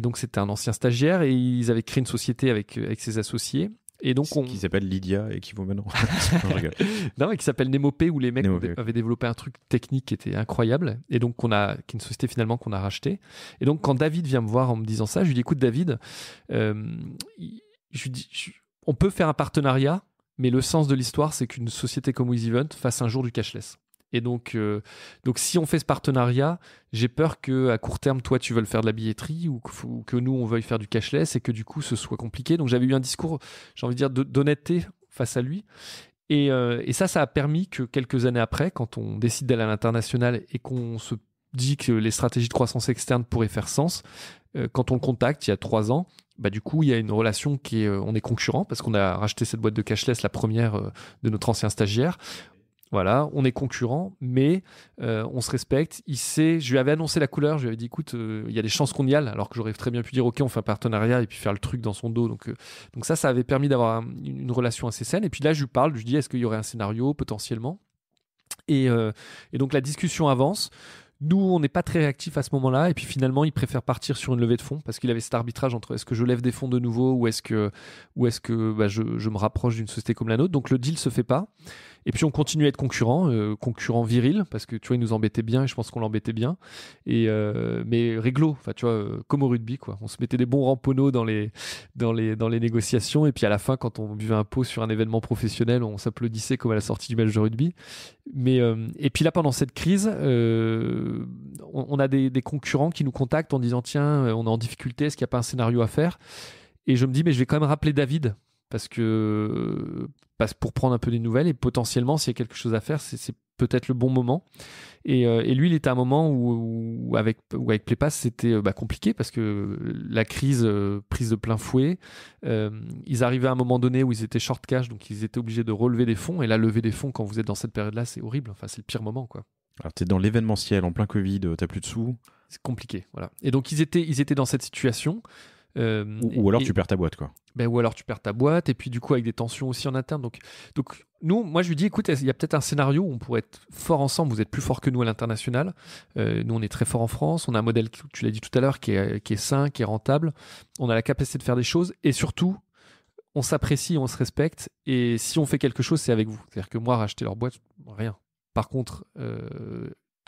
donc c'était un ancien stagiaire, et ils avaient créé une société avec ses associés. Et donc qui s'appelle Lydia et qui vaut maintenant. Non, qui s'appelle Nemopay, où les mecs avaient développé un truc technique qui était incroyable, et donc qui est une société finalement qu'on a rachetée. Et donc quand David vient me voir en me disant ça, je lui dis écoute David, je lui dis on peut faire un partenariat, mais le sens de l'histoire c'est qu'une société comme WizEvent fasse un jour du cashless. Et donc si on fait ce partenariat, j'ai peur qu'à court terme, toi, tu veuilles faire de la billetterie, ou que nous, on veuille faire du cashless, et que du coup, ce soit compliqué. Donc j'avais eu un discours, j'ai envie de dire, d'honnêteté face à lui. Et ça a permis que quelques années après, quand on décide d'aller à l'international et qu'on se dit que les stratégies de croissance externe pourraient faire sens, quand on le contacte il y a 3 ans, du coup, il y a une relation on est concurrent, parce qu'on a racheté cette boîte de cashless, la première de notre ancien stagiaire. Voilà, on est concurrent, mais on se respecte. Je lui avais annoncé la couleur, je lui avais dit écoute, il y a des chances qu'on y aille, alors que j'aurais très bien pu dire ok, on fait un partenariat et puis faire le truc dans son dos. Donc ça avait permis d'avoir une relation assez saine. Et puis là, je lui parle, je lui dis est-ce qu'il y aurait un scénario potentiellement, et donc la discussion avance. Nous, on n'est pas très réactifs à ce moment-là, et puis finalement, il préfère partir sur une levée de fonds, parce qu'il avait cet arbitrage entre est-ce que je lève des fonds de nouveau, ou est-ce que je me rapproche d'une société comme la nôtre. Donc le deal se fait pas. Et puis on continue à être concurrent viril, parce que tu vois, il nous embêtait bien, et je pense qu'on l'embêtait bien. Mais réglo, enfin tu vois, comme au rugby, quoi. On se mettait des bons ramponneaux dans les négociations, et puis à la fin, quand on buvait un pot sur un événement professionnel, on s'applaudissait comme à la sortie du match de rugby. Et puis là, pendant cette crise, on a des concurrents qui nous contactent en disant tiens, on est en difficulté, est-ce qu'il n'y a pas un scénario à faire ? Et je me dis mais je vais quand même rappeler David, parce pour prendre un peu des nouvelles, et potentiellement s'il y a quelque chose à faire, c'est peut-être le bon moment. Et lui, il était à un moment où avec PlayPass, c'était compliqué, parce que la crise prise de plein fouet, ils arrivaient à un moment donné où ils étaient short cash, donc ils étaient obligés de relever des fonds. Et là, lever des fonds quand vous êtes dans cette période-là, c'est horrible. Enfin, c'est le pire moment, quoi. Alors, t'es dans l'événementiel, en plein Covid, t'as plus de sous. C'est compliqué, voilà. Et donc ils étaient dans cette situation. Ou alors tu perds ta boîte, quoi. Ou alors tu perds ta boîte, et puis du coup avec des tensions aussi en interne. Donc moi je lui dis écoute, il y a peut-être un scénario où on pourrait être fort ensemble. Vous êtes plus fort que nous à l'international. Nous on est très fort en France. On a un modèle, tu l'as dit tout à l'heure, qui est sain, qui est rentable. On a la capacité de faire des choses, et surtout on s'apprécie, on se respecte. Et si on fait quelque chose, c'est avec vous. C'est-à-dire que moi, racheter leur boîte, rien. Par contre,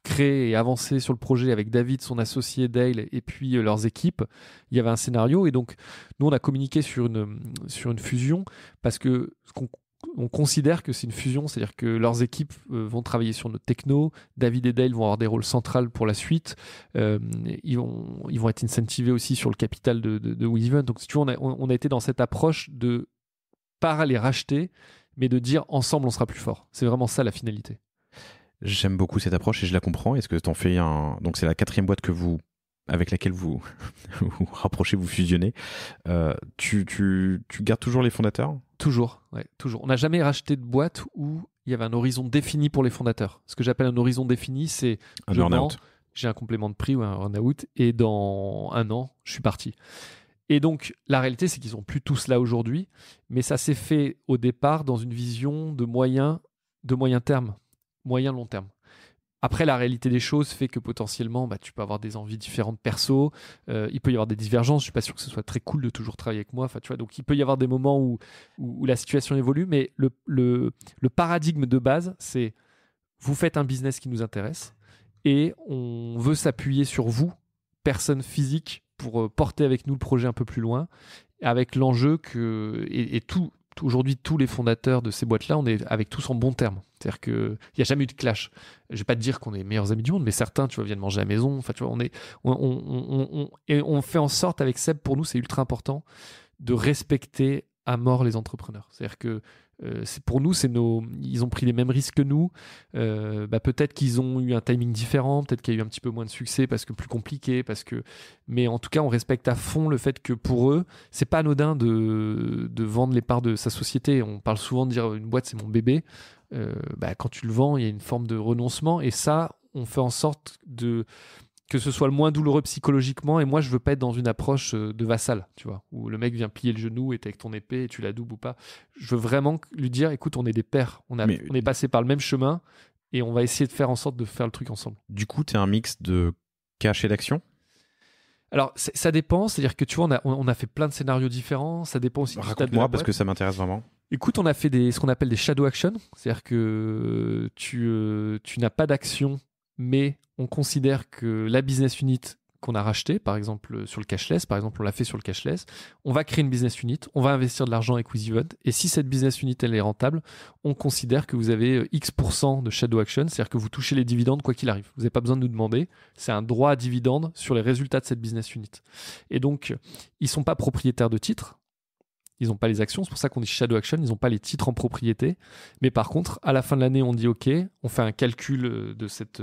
créé et avancé sur le projet avec David, son associé Dale, et puis leurs équipes, il y avait un scénario. Et donc, nous, on a communiqué sur une fusion parce que on considère que c'est une fusion, c'est-à-dire que leurs équipes vont travailler sur notre techno, David et Dale vont avoir des rôles centraux pour la suite, ils vont être incentivés aussi sur le capital de WizEvent. Donc, si tu vois, on a été dans cette approche de pas les racheter, mais de dire ensemble on sera plus fort. C'est vraiment ça la finalité. J'aime beaucoup cette approche et je la comprends. Est-ce que t'en fais donc c'est la 4e boîte avec laquelle vous vous rapprochez, vous fusionnez. Tu gardes toujours les fondateurs ? Toujours, ouais, toujours. On n'a jamais racheté de boîte où il y avait un horizon défini pour les fondateurs. Ce que j'appelle un horizon défini, c'est un earn-out. J'ai un complément de prix ou un earn-out et dans 1 an, je suis parti. Et donc, la réalité, c'est qu'ils sont plus tous là aujourd'hui, mais ça s'est fait au départ dans une vision de moyen terme, moyen-long terme. Après, la réalité des choses fait que potentiellement, tu peux avoir des envies différentes perso. Il peut y avoir des divergences. Je suis pas sûr que ce soit très cool de toujours travailler avec moi. Enfin, tu vois, donc il peut y avoir des moments où la situation évolue, mais le paradigme de base, c'est vous faites un business qui nous intéresse et on veut s'appuyer sur vous, personne physique, pour porter avec nous le projet un peu plus loin, avec l'enjeu que aujourd'hui, tous les fondateurs de ces boîtes-là, on est avec tous en bons termes. C'est-à-dire qu'il n'y a jamais eu de clash. Je ne vais pas te dire qu'on est les meilleurs amis du monde, mais certains, tu vois, viennent manger à la maison. Enfin, tu vois, on fait en sorte, avec Seb, pour nous, c'est ultra important de respecter à mort les entrepreneurs. C'est-à-dire que pour nous, ils ont pris les mêmes risques que nous. Peut-être qu'ils ont eu un timing différent, peut-être qu'il y a eu un petit peu moins de succès parce que plus compliqué, mais en tout cas, on respecte à fond le fait que pour eux, c'est pas anodin de vendre les parts de sa société. On parle souvent de dire une boîte, c'est mon bébé. Quand tu le vends, il y a une forme de renoncement et ça, on fait en sorte que ce soit le moins douloureux psychologiquement. Et moi, je veux pas être dans une approche de vassal, tu vois, où le mec vient plier le genou et t'es avec ton épée et tu la doubles ou pas. Je veux vraiment lui dire, écoute, on est des pairs, on est passé par le même chemin et on va essayer de faire en sorte de faire le truc ensemble. Du coup, t'es un mix de cash et d'action ? Alors, ça dépend, c'est-à-dire que tu vois, on a fait plein de scénarios différents, ça dépend aussi du stade de la boîte. Raconte-moi parce que ça m'intéresse vraiment. Écoute, on a fait ce qu'on appelle des shadow action, c'est-à-dire que tu n'as pas d'action, mais on considère que la business unit qu'on a rachetée, par exemple sur le cashless, par exemple on l'a fait sur le cashless, on va créer une business unit, on va investir de l'argent avec WizEvent, et si cette business unit elle est rentable, on considère que vous avez X% de shadow action, c'est-à-dire que vous touchez les dividendes quoi qu'il arrive. Vous n'avez pas besoin de nous demander, c'est un droit à dividende sur les résultats de cette business unit. Et donc, ils ne sont pas propriétaires de titres, ils n'ont pas les actions, c'est pour ça qu'on dit shadow action, ils n'ont pas les titres en propriété. Mais par contre, à la fin de l'année, on dit OK, on fait un calcul de cette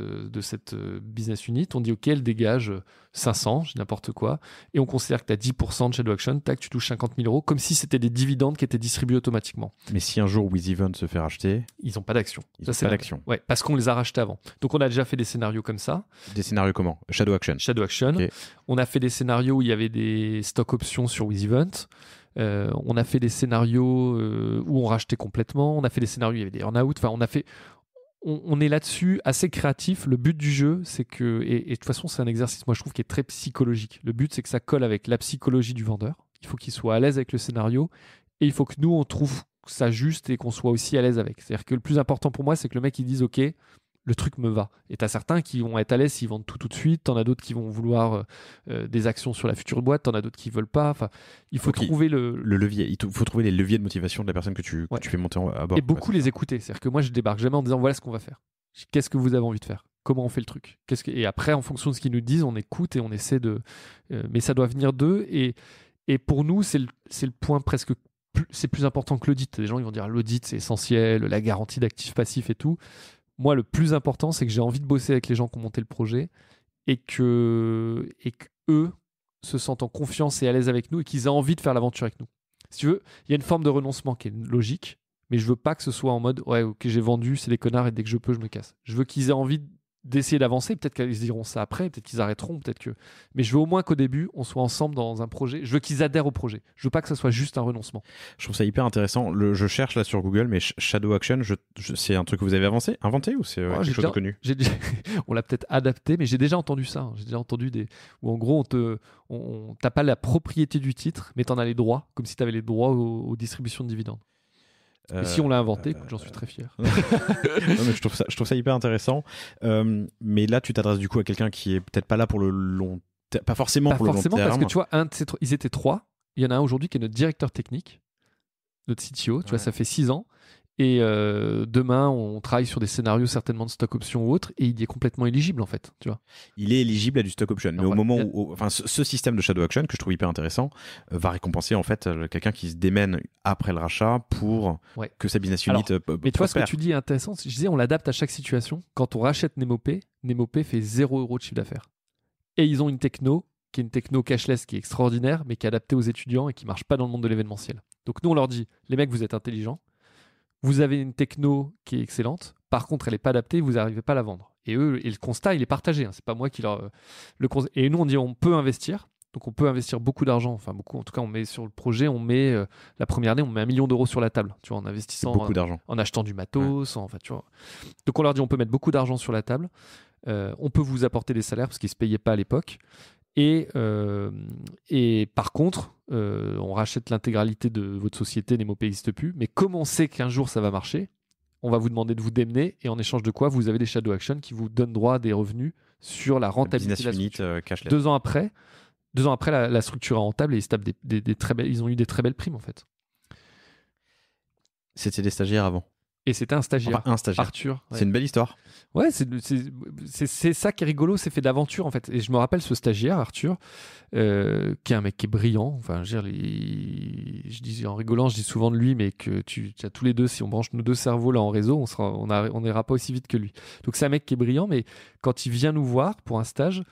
business unit, on dit OK, elle dégage 500, j'ai n'importe quoi, et on considère que tu as 10% de shadow action, tac, tu touches 50 000 euros, comme si c'était des dividendes qui étaient distribués automatiquement. Mais si un jour WizEvent se fait racheter, ils n'ont pas d'action. Ils n'ont pas d'action. Ouais, parce qu'on les a rachetés avant. Donc on a déjà fait des scénarios comme ça. Des scénarios comment ? Shadow action. Shadow action. Okay. On a fait des scénarios où il y avait des stock options sur WizEvent. On a fait des scénarios où on rachetait complètement. On a fait des scénarios où il y avait des earn-out. Enfin, on est là-dessus assez créatif. Le but du jeu, c'est que... Et de toute façon, c'est un exercice, moi, je trouve, qui est très psychologique. Le but, c'est que ça colle avec la psychologie du vendeur. Il faut qu'il soit à l'aise avec le scénario. Et il faut que nous, on trouve ça juste et qu'on soit aussi à l'aise avec. C'est-à-dire que le plus important pour moi, c'est que le mec, il dise « OK, le truc me va ». Et tu as certains qui vont être à l'aise s'ils vendent tout de suite. Tu en as d'autres qui vont vouloir des actions sur la future boîte. Tu en as d'autres qui ne veulent pas. Enfin, il faut trouver le levier. Il faut trouver les leviers de motivation de la personne que tu fais monter à bord. Et beaucoup les écouter. C'est-à-dire que moi, je débarque jamais en disant « Voilà ce qu'on va faire. Qu'est-ce que vous avez envie de faire ? Comment on fait le truc ? Et après, en fonction de ce qu'ils nous disent, on écoute et on essaie de... mais ça doit venir d'eux. Et pour nous, c'est le point presque... C'est plus important que l'audit. Des gens, ils vont dire l'audit, c'est essentiel, la garantie d'actifs passifs et tout. Moi, le plus important, c'est que j'ai envie de bosser avec les gens qui ont monté le projet et que eux se sentent en confiance et à l'aise avec nous et qu'ils aient envie de faire l'aventure avec nous. Si tu veux, il y a une forme de renoncement qui est logique, mais je veux pas que ce soit en mode ouais, ok, j'ai vendu, c'est des connards et dès que je peux, je me casse. Je veux qu'ils aient envie d'essayer d'avancer. Peut-être qu'ils diront ça après, peut-être qu'ils arrêteront, peut-être que. Mais je veux au moins qu'au début, on soit ensemble dans un projet. Je veux qu'ils adhèrent au projet. Je veux pas que ça soit juste un renoncement. Je trouve ça hyper intéressant. Je cherche là sur Google, mais Shadow Action, c'est un truc que vous avez inventé ou c'est quelque chose de connu ? On l'a peut-être adapté, mais j'ai déjà entendu ça. J'ai déjà entendu où en gros, t'as pas la propriété du titre, mais t'en as les droits, comme si t'avais les droits aux distributions de dividendes. Et si on l'a inventé, écoute, j'en suis très fier. Non, mais je trouve ça hyper intéressant. Mais là, tu t'adresses du coup à quelqu'un qui est peut-être pas là pour le long terme, pas forcément pour le long terme. Parce que tu vois, ils étaient 3. Il y en a un aujourd'hui qui est notre directeur technique, notre CTO. Tu vois, ça fait 6 ans. Et demain, on travaille sur des scénarios certainement de stock option ou autre, et il est complètement éligible en fait, tu vois. Il est éligible à du stock option, mais au moment où, enfin, ce système de shadow action que je trouve hyper intéressant va récompenser en fait quelqu'un qui se démène après le rachat pour que sa business unit. Mais tu vois, ce que tu dis est intéressant. Je disais, on l'adapte à chaque situation. Quand on rachète Nemopay fait 0 € de chiffre d'affaires, et ils ont une techno qui est une techno cashless qui est extraordinaire, mais qui est adaptée aux étudiants et qui marche pas dans le monde de l'événementiel. Donc nous, on leur dit, les mecs, vous êtes intelligents. Vous avez une techno qui est excellente, par contre, elle n'est pas adaptée, vous n'arrivez pas à la vendre. Et eux, et le constat, il est partagé. Hein. C'est pas moi qui leur et nous, on dit, on peut investir. Donc, on peut investir beaucoup d'argent. Enfin, beaucoup. En tout cas, on met sur le projet, la première année, on met 1 million d'euros sur la table. Tu vois, en investissant, beaucoup d'argent, en achetant du matos, enfin, tu vois. Donc, on leur dit, on peut mettre beaucoup d'argent sur la table. On peut vous apporter des salaires parce qu'ils se payaient pas à l'époque. Et par contre, on rachète l'intégralité de votre société, Nemopay n'existe plus. Mais comme on sait qu'un jour ça va marcher, on va vous demander de vous démener, et en échange de quoi vous avez des shadow action qui vous donnent droit à des revenus sur la rentabilité de la structure. Cashless. 2 ans après, la structure est rentable et ils ont eu des très belles primes en fait. C'était des stagiaires avant. Et c'était un stagiaire. Enfin, un stagiaire. Arthur. Ouais. C'est une belle histoire. Ouais, c'est ça qui est rigolo, c'est fait d'aventure en fait. Et je me rappelle ce stagiaire, Arthur, qui est un mec qui est brillant. Enfin, je dis en rigolant, je dis souvent de lui, mais que tu as tous les deux, si on branche nos 2 cerveaux là en réseau, on n'ira pas aussi vite que lui. Donc c'est un mec qui est brillant, mais quand il vient nous voir pour un stage,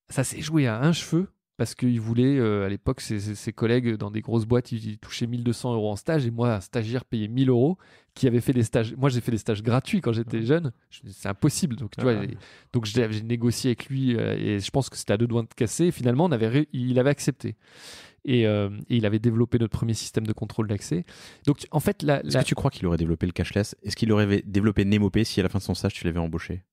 ça s'est joué à un cheveu. Parce qu'il voulait, à l'époque, ses collègues dans des grosses boîtes, ils touchaient 1 200 € en stage. Et moi, un stagiaire payé 1 000 €, qui avait fait des stages. Moi, j'ai fait des stages gratuits quand j'étais jeune. C'est impossible. Donc, tu vois, donc j'ai négocié avec lui et je pense que c'était à 2 doigts de casser. Et finalement, il avait accepté. Et il avait développé notre premier système de contrôle d'accès. Donc, en fait, est-ce que tu crois qu'il aurait développé le cashless ? Est-ce qu'il aurait développé Nemopay si à la fin de son stage, tu l'avais embauché ?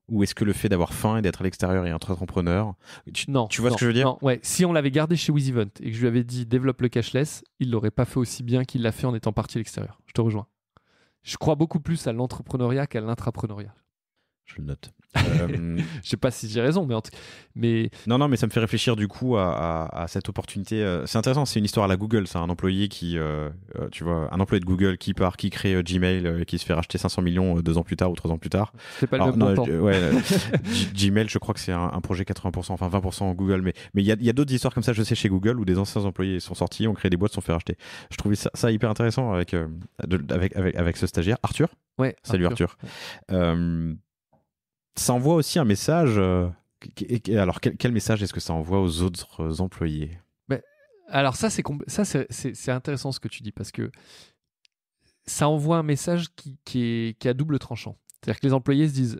Ou est-ce que le fait d'avoir faim et d'être à l'extérieur et être entrepreneur, tu vois ce que je veux dire ? Non, ouais. Si on l'avait gardé chez WizEvent et que je lui avais dit développe le cashless, il l'aurait pas fait aussi bien qu'il l'a fait en étant parti à l'extérieur. Je te rejoins. Je crois beaucoup plus à l'entrepreneuriat qu'à l'intrapreneuriat. Je le note. Je sais pas si j'ai raison, mais non, mais ça me fait réfléchir du coup à cette opportunité. C'est intéressant, c'est une histoire à la Google. C'est un employé tu vois, un employé de Google qui crée Gmail, qui se fait racheter 500 millions 2 ans plus tard ou 3 ans plus tard. C'est pas le même montant. Gmail, je crois que c'est un projet 80%, enfin 20% en Google, mais il y a d'autres histoires comme ça, je sais, chez Google, où des anciens employés sont sortis, ont créé des boîtes, se sont fait racheter. Je trouvais ça hyper intéressant avec ce stagiaire. Arthur ? Ouais. Salut Arthur. Ça envoie aussi un message. Alors, quel message est-ce que ça envoie aux autres employés ? Alors ça, c'est intéressant ce que tu dis, parce que ça envoie un message qui est à double tranchant. C'est-à-dire que les employés se disent,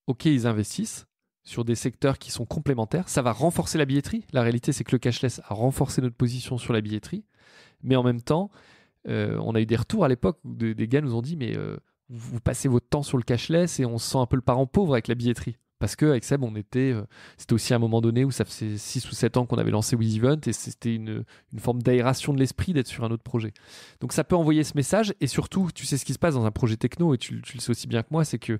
OK, ils investissent sur des secteurs qui sont complémentaires. Ça va renforcer la billetterie. La réalité, c'est que le cashless a renforcé notre position sur la billetterie. Mais en même temps, on a eu des retours à l'époque où des gars nous ont dit, mais vous passez votre temps sur le cashless et on se sent un peu le parent pauvre avec la billetterie. Parce qu'avec Seb, c'était aussi un moment donné où ça faisait 6 ou 7 ans qu'on avait lancé WizEvent et c'était une forme d'aération de l'esprit d'être sur un autre projet. Donc ça peut envoyer ce message, et surtout, tu sais ce qui se passe dans un projet techno, et tu le sais aussi bien que moi, c'est que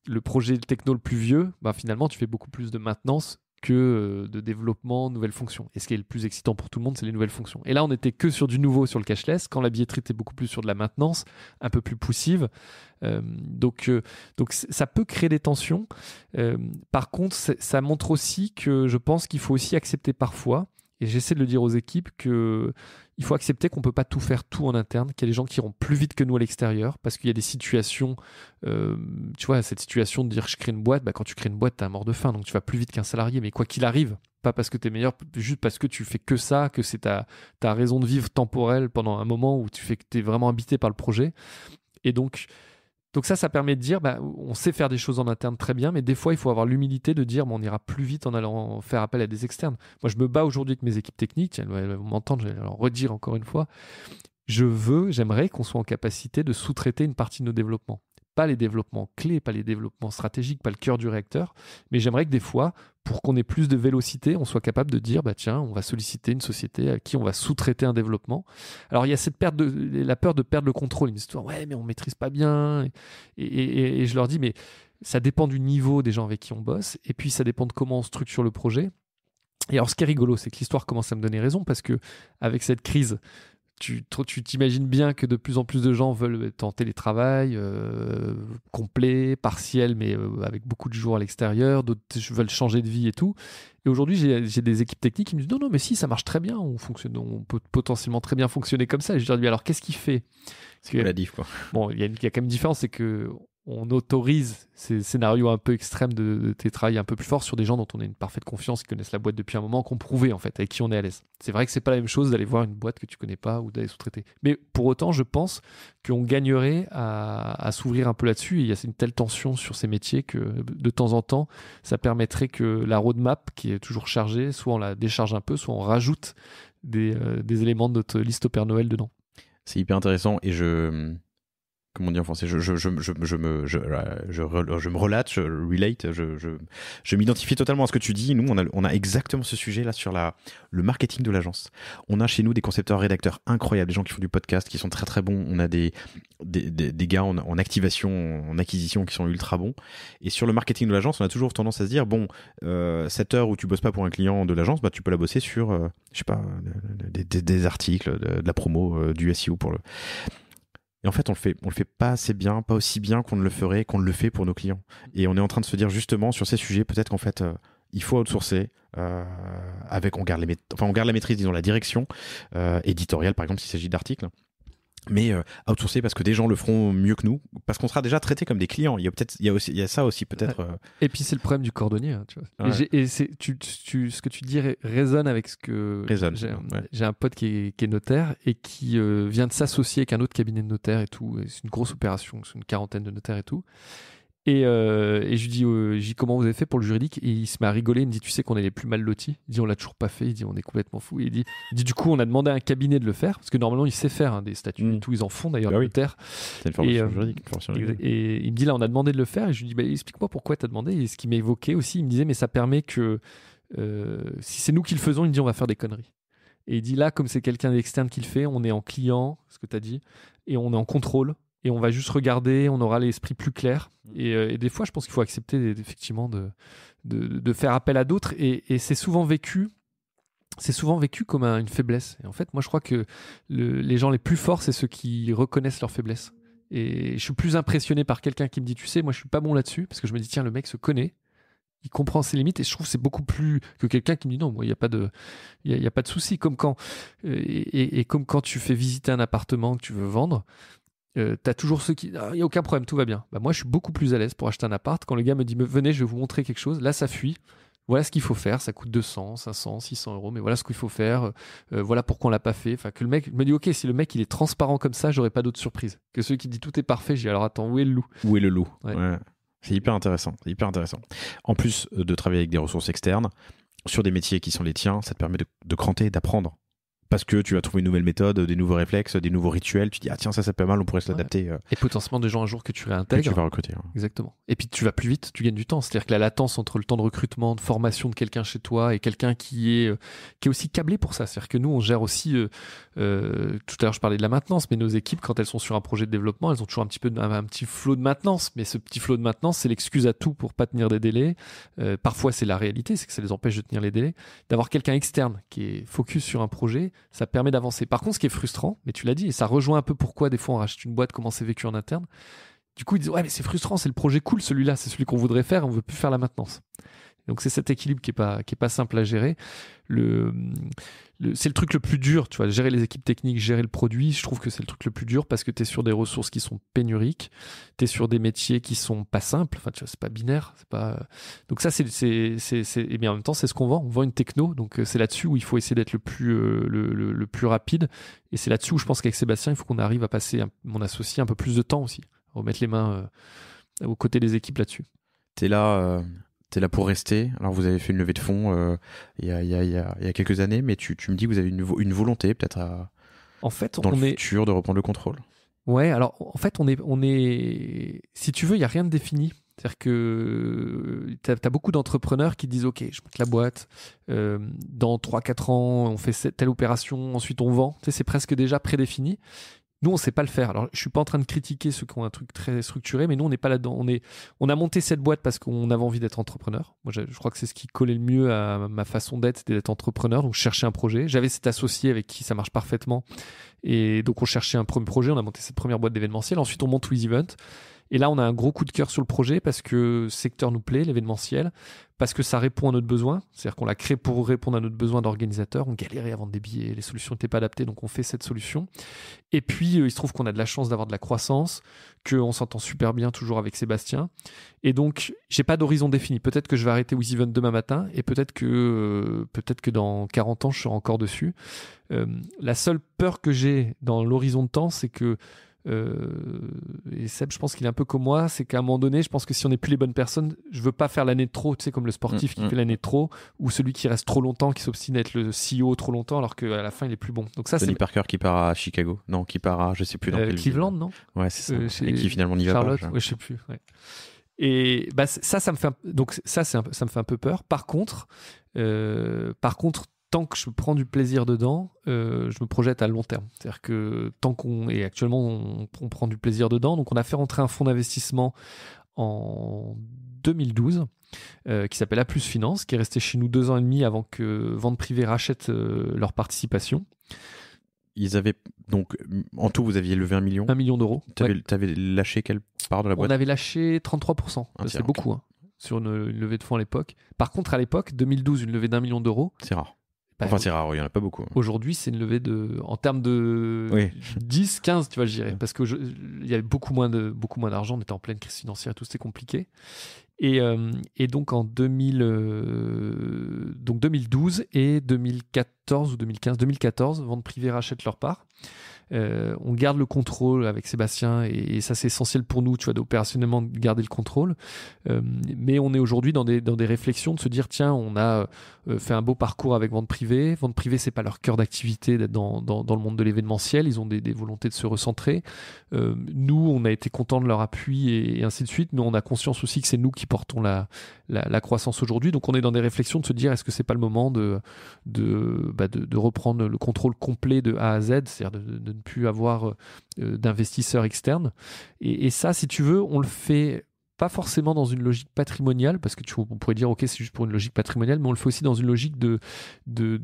le projet techno le plus vieux, finalement, tu fais beaucoup plus de maintenance que de développement, nouvelles fonctions. Et ce qui est le plus excitant pour tout le monde, c'est les nouvelles fonctions. Et là, on n'était que sur du nouveau sur le cashless, quand la billetterie était beaucoup plus sur de la maintenance, un peu plus poussive. Donc ça peut créer des tensions. Par contre, ça montre aussi que je pense qu'il faut aussi accepter parfois, et j'essaie de le dire aux équipes, qu'il faut accepter qu'on ne peut pas tout faire tout en interne, qu'il y a des gens qui iront plus vite que nous à l'extérieur, parce qu'il y a des situations, tu vois, cette situation de dire je crée une boîte, quand tu crées une boîte, tu as un mort de faim, donc tu vas plus vite qu'un salarié, mais quoi qu'il arrive, pas parce que tu es meilleur, juste parce que tu fais que ça, que c'est ta raison de vivre temporelle pendant un moment où tu fais que tu es vraiment habité par le projet. Et donc ça permet de dire, on sait faire des choses en interne très bien, mais des fois, il faut avoir l'humilité de dire, on ira plus vite en allant faire appel à des externes. Moi, je me bats aujourd'hui avec mes équipes techniques, elles vont m'entendre, je vais leur redire encore une fois, j'aimerais qu'on soit en capacité de sous-traiter une partie de nos développements. pas les développements clés, pas les développements stratégiques, pas le cœur du réacteur, mais j'aimerais que des fois, pour qu'on ait plus de vélocité, on soit capable de dire, bah tiens, on va solliciter une société à qui on va sous-traiter un développement. Alors il y a la peur de perdre le contrôle, une histoire, ouais, mais on maîtrise pas bien, et je leur dis, mais ça dépend du niveau des gens avec qui on bosse, et puis ça dépend de comment on structure le projet. Et alors ce qui est rigolo, c'est que l'histoire commence à me donner raison, parce que avec cette crise, tu t'imagines bien que de plus en plus de gens veulent être en télétravail complet, partiel, mais avec beaucoup de jours à l'extérieur. D'autres veulent changer de vie et tout. Et aujourd'hui, j'ai des équipes techniques qui me disent non, mais si, ça marche très bien. On peut potentiellement très bien fonctionner comme ça. Et je leur dis alors, qu'est-ce qui fait C'est la diff, quoi. Bon, il y a quand même une différence, c'est que on autorise ces scénarios un peu extrêmes de télétravail un peu plus fort sur des gens dont on a une parfaite confiance, qui connaissent la boîte depuis un moment, qu'on prouvait en fait, avec qui on est à l'aise. C'est vrai que c'est pas la même chose d'aller voir une boîte que tu connais pas ou d'aller sous-traiter. Mais pour autant, je pense qu'on gagnerait à s'ouvrir un peu là-dessus. Et il y a une telle tension sur ces métiers que de temps en temps, ça permettrait que la roadmap, qui est toujours chargée, soit on la décharge un peu, soit on rajoute des éléments de notre liste au Père Noël dedans. C'est hyper intéressant et comment on dit en français, je me relate, je relate, je m'identifie totalement à ce que tu dis. Nous, on a exactement ce sujet là sur le marketing de l'agence. On a chez nous des concepteurs rédacteurs incroyables, des gens qui font du podcast, qui sont très très bons. On a des gars en activation, en acquisition qui sont ultra bons. Et sur le marketing de l'agence, on a toujours tendance à se dire, bon, cette heure où tu bosses pas pour un client de l'agence, bah, tu peux la bosser sur, je sais pas, des articles, de la promo, du SEO pour le... Et en fait, on le fait pas assez bien, pas aussi bien qu'on ne le ferait, qu'on le fait pour nos clients. Et on est en train de se dire justement sur ces sujets, peut-être qu'en fait, il faut outsourcer. On garde la maîtrise, disons la direction éditoriale, par exemple, s'il s'agit d'articles. Mais outsourcer parce que des gens le feront mieux que nous, parce qu'on sera déjà traité comme des clients. Il y a ça aussi peut-être. Et puis c'est le problème du cordonnier, hein, tu vois. Ouais. Ce que tu dis résonne avec ce que j'ai un pote qui est notaire et qui vient de s'associer avec un autre cabinet de notaire et tout. Et c'est une grosse opération, c'est une 40aine de notaires et tout. Et je lui dis comment vous avez fait pour le juridique, et il se met à rigoler. Il me dit, tu sais qu'on est les plus mal lotis. Il dit, on l'a toujours pas fait. Il dit, on est complètement fou. Et il dit du coup on a demandé à un cabinet de le faire, parce que normalement il sait faire des statuts et tout, ils en font d'ailleurs, le notaire. C'est une formation juridique, et il me dit là on a demandé de le faire, et je lui dis explique-moi pourquoi tu as demandé. Et ce qui m'évoquait aussi, il me disait mais ça permet que si c'est nous qui le faisons, il me dit on va faire des conneries. Et il dit là, comme c'est quelqu'un d'externe qui le fait, on est en client, ce que tu as dit, et on est en contrôle. Et on va juste regarder, on aura l'esprit plus clair. Et des fois, je pense qu'il faut accepter effectivement de faire appel à d'autres. Et c'est souvent vécu comme une faiblesse. Et en fait, moi, je crois que les gens les plus forts, c'est ceux qui reconnaissent leurs faiblesses. Et je suis plus impressionné par quelqu'un qui me dit, tu sais, moi, je suis pas bon là-dessus, parce que je me dis, tiens, le mec se connaît, il comprend ses limites, et je trouve que c'est beaucoup plus que quelqu'un qui me dit non, moi, il n'y a pas de souci. Comme quand tu fais visiter un appartement que tu veux vendre. T'as toujours ceux qui il n'y a aucun problème, tout va bien. Bah, moi je suis beaucoup plus à l'aise pour acheter un appart quand le gars me dit venez, je vais vous montrer quelque chose. Là ça fuit, voilà ce qu'il faut faire, ça coûte 200, 500, 600 euros, mais voilà ce qu'il faut faire, voilà pourquoi on l'a pas fait. Enfin, que le mec me dit ok, si le mec il est transparent comme ça, j'aurai pas d'autre surprise que ceux qui disent tout est parfait. J'ai alors attends, où est le loup? Ouais. C'est hyper intéressant, en plus de travailler avec des ressources externes sur des métiers qui sont les tiens, ça te permet de cranter, d'apprendre. Parce que tu vas trouver une nouvelle méthode, des nouveaux réflexes, des nouveaux rituels. Tu dis, ah tiens, ça peut mal, on pourrait se l'adapter. Et potentiellement des gens un jour que tu réintègres. Que tu vas recruter. Ouais. Exactement. Et puis tu vas plus vite, tu gagnes du temps. C'est-à-dire que la latence entre le temps de recrutement, de formation de quelqu'un chez toi et quelqu'un qui est aussi câblé pour ça. C'est-à-dire que nous, on gère aussi, tout à l'heure je parlais de la maintenance, mais nos équipes, quand elles sont sur un projet de développement, elles ont toujours un petit flot de maintenance. Mais ce petit flot de maintenance, c'est l'excuse à tout pour pas tenir des délais. Parfois, c'est la réalité, c'est que ça les empêche de tenir les délais. D'avoir quelqu'un externe qui est focus sur un projet, ça permet d'avancer. Par contre, ce qui est frustrant, mais tu l'as dit, et ça rejoint un peu pourquoi des fois on rachète une boîte, comment c'est vécu en interne. Du coup, ils disent ouais, mais c'est frustrant, c'est le projet cool, celui-là, c'est celui qu'on voudrait faire, on veut plus faire la maintenance. Donc c'est cet équilibre qui est pas simple à gérer. C'est le truc le plus dur, tu vois, gérer les équipes techniques, gérer le produit, je trouve que c'est le truc le plus dur parce que tu es sur des ressources qui sont pénuriques, tu es sur des métiers qui sont pas simples, enfin tu vois, c'est pas binaire, c'est pas. Donc ça et bien en même temps, c'est ce qu'on vend, on vend une techno, donc c'est là-dessus où il faut essayer d'être le plus rapide, et c'est là-dessus où je pense qu'avec Sébastien, il faut qu'on arrive à passer mon associé un peu plus de temps aussi, remettre les mains aux côtés des équipes là-dessus. T'es là pour rester. Alors vous avez fait une levée de fonds il y a quelques années, mais tu me dis que vous avez une volonté peut-être en fait, dans le futur de reprendre le contrôle. Ouais, alors en fait, si tu veux, il n'y a rien de défini. C'est-à-dire que tu as beaucoup d'entrepreneurs qui disent ok, je monte la boîte, dans 3-4 ans, on fait telle opération, ensuite on vend. Tu sais, c'est presque déjà prédéfini. Nous, on ne sait pas le faire. Alors, je ne suis pas en train de critiquer ceux qui ont un truc très structuré, mais nous, on n'est pas là-dedans. On a monté cette boîte parce qu'on avait envie d'être entrepreneur. Moi, je crois que c'est ce qui collait le mieux à ma façon d'être, c'était d'être entrepreneur. Donc, je cherchais un projet. J'avais cet associé avec qui ça marche parfaitement. Et donc, on cherchait un premier projet. On a monté cette première boîte d'événementiel. Ensuite, on monte WizEvent. Et là, on a un gros coup de cœur sur le projet parce que le secteur nous plaît, l'événementiel, parce que ça répond à notre besoin. C'est-à-dire qu'on l'a créé pour répondre à notre besoin d'organisateur. On galérait à vendre des billets, les solutions n'étaient pas adaptées, donc on fait cette solution. Et puis, il se trouve qu'on a de la chance d'avoir de la croissance, qu'on s'entend super bien toujours avec Sébastien. Et donc, j'ai pas d'horizon défini. Peut-être que je vais arrêter WizEvent demain matin et peut-être que dans 40 ans, je serai encore dessus. La seule peur que j'ai dans l'horizon de temps, c'est que et Seb, je pense qu'il est un peu comme moi, c'est qu'à un moment donné, je pense que si on n'est plus les bonnes personnes, je veux pas faire l'année de trop, tu sais, comme le sportif qui fait l'année de trop, ou celui qui reste trop longtemps, qui s'obstine à être le CEO trop longtemps, alors qu'à la fin il est plus bon. Donc ça, Tony Parker qui part à Chicago, non, qui part à je sais plus dans quelle Cleveland, ville. non? Ouais, c'est ça. Et qui finalement n'y va Charlotte, pas. ouais, je sais plus. Ouais. Et bah, ça me fait ça me fait un peu peur. Par contre, tant que je prends du plaisir dedans, je me projette à long terme. C'est-à-dire que actuellement on prend du plaisir dedans, donc on a fait rentrer un fonds d'investissement en 2012 qui s'appelle A+ Finance, qui est resté chez nous 2 ans et demi avant que Vente Privée rachète leur participation. Ils avaient donc en tout vous aviez levé 1 million. 1 million d'euros. T'avais lâché quelle part de la boîte? On avait lâché 33%. C'est beaucoup sur une levée de fonds à l'époque. Par contre, à l'époque, 2012, une levée d'1 million d'euros. C'est rare. Enfin, c'est rare, il n'y en a pas beaucoup. Aujourd'hui, c'est une levée en termes de 10, 15, tu vois, je dirais. Parce qu'il y avait beaucoup moins d'argent, on était en pleine crise financière et tout, c'était compliqué. Et donc en 2012 et 2014 ou 2014, Vente Privée rachète leur part. On garde le contrôle avec Sébastien et ça c'est essentiel pour nous, tu vois, d'opérationnellement garder le contrôle. Mais on est aujourd'hui dans des réflexions de se dire tiens, on a fait un beau parcours avec Vente Privée. Vente Privée, c'est pas leur cœur d'activité d'être dans le monde de l'événementiel. Ils ont des volontés de se recentrer. Nous, on a été contents de leur appui et ainsi de suite, mais on a conscience aussi que c'est nous qui portons la croissance aujourd'hui. Donc on est dans des réflexions de se dire est-ce que c'est pas le moment de reprendre le contrôle complet de A à Z, c'est-à-dire de ne plus avoir d'investisseurs externes. Et ça, si tu veux, on le fait pas forcément dans une logique patrimoniale, parce que on pourrait dire ok, c'est juste pour une logique patrimoniale, mais on le fait aussi dans une logique de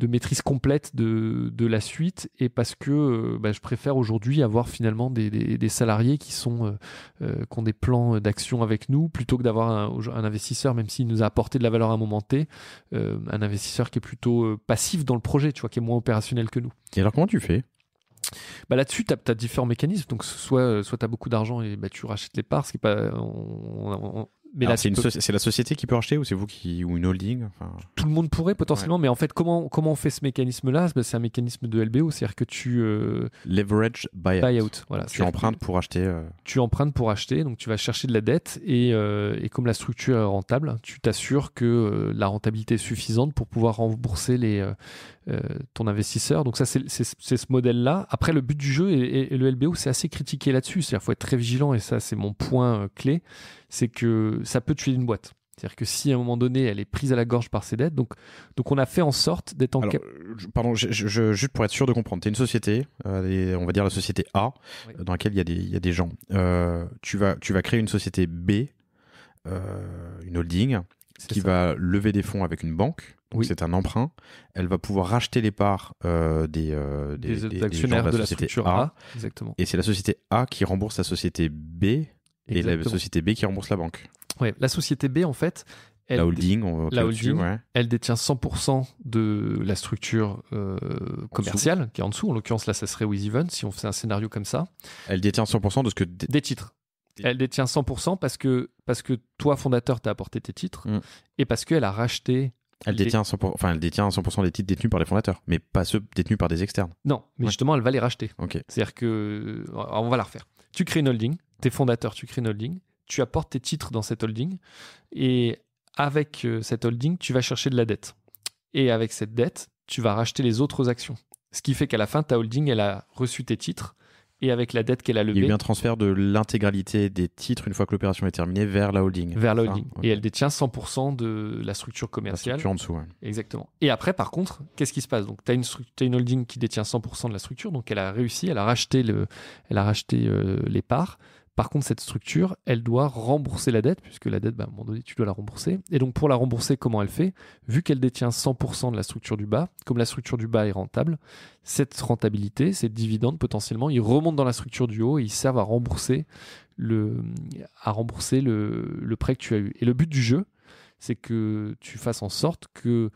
maîtrise complète de la suite, et parce que je préfère aujourd'hui avoir finalement des salariés qui ont des plans d'action avec nous, plutôt que d'avoir un investisseur, même s'il nous a apporté de la valeur à un moment T, un investisseur qui est plutôt passif dans le projet, tu vois, qui est moins opérationnel que nous. Et alors comment tu fais? Là-dessus, tu as différents mécanismes. Donc, soit tu as beaucoup d'argent et tu rachètes les parts, ce qui est pas. Mais alors, c'est la société qui peut racheter ou c'est vous ou une holding? Tout le monde pourrait potentiellement, mais en fait, comment on fait ce mécanisme-là? C'est un mécanisme de LBO, c'est-à-dire que tu. Leverage buyout. Voilà, tu empruntes pour acheter. Tu empruntes pour acheter, donc tu vas chercher de la dette et comme la structure est rentable, tu t'assures que la rentabilité est suffisante pour pouvoir rembourser ton investisseur. Donc ça, c'est ce modèle-là. Après, le but du jeu et le LBO, c'est assez critiqué là-dessus. C'est-à-dire qu'il faut être très vigilant, et ça, c'est mon point clé, c'est que ça peut tuer une boîte. C'est-à-dire que si à un moment donné, elle est prise à la gorge par ses dettes, donc on a fait en sorte d'être en... Pardon, juste pour être sûr de comprendre, tu es une société, on va dire la société A, dans laquelle il y a des gens. Tu vas créer une société B, une holding, qui va lever des fonds avec une banque. Donc c'est un emprunt. Elle va pouvoir racheter les parts des actionnaires de la société structure A. Exactement. Et c'est la société A qui rembourse la société B. Exactement. Et la société B qui rembourse la banque. Ouais, la société B, en fait, la holding, elle détient 100% de la structure commerciale qui est en dessous. En l'occurrence, là, ça serait WizEvent, si on faisait un scénario comme ça. Elle détient 100% de ce que... Des titres. Elle détient 100% parce que toi, fondateur, t'as apporté tes titres et parce qu'elle a racheté... Elle détient 100% des titres détenus par les fondateurs, mais pas ceux détenus par des externes. Non, mais justement, elle va les racheter. Okay. C'est-à-dire que... Alors, on va la refaire. Tu crées une holding, t'es fondateur, tu crées une holding, tu apportes tes titres dans cette holding, et avec cette holding, tu vas chercher de la dette. Et avec cette dette, tu vas racheter les autres actions. Ce qui fait qu'à la fin, ta holding, elle a reçu tes titres, et avec la dette qu'elle a levée. Il y a eu un transfert de l'intégralité des titres une fois que l'opération est terminée vers la holding. Vers la holding. Okay. Et elle détient 100% de la structure commerciale. La structure en dessous, ouais. Exactement. Et après, par contre, qu'est-ce qui se passe? Donc, tu as une holding qui détient 100% de la structure, donc elle a réussi, elle a racheté les parts. Par contre, cette structure, elle doit rembourser la dette, puisque la dette, à un moment donné, tu dois la rembourser. Et donc, pour la rembourser, comment elle fait? Vu qu'elle détient 100% de la structure du bas, comme la structure du bas est rentable, cette rentabilité, ces dividendes, potentiellement, ils remontent dans la structure du haut et ils servent à rembourser le prêt que tu as eu. Et le but du jeu, c'est que tu fasses en sorte que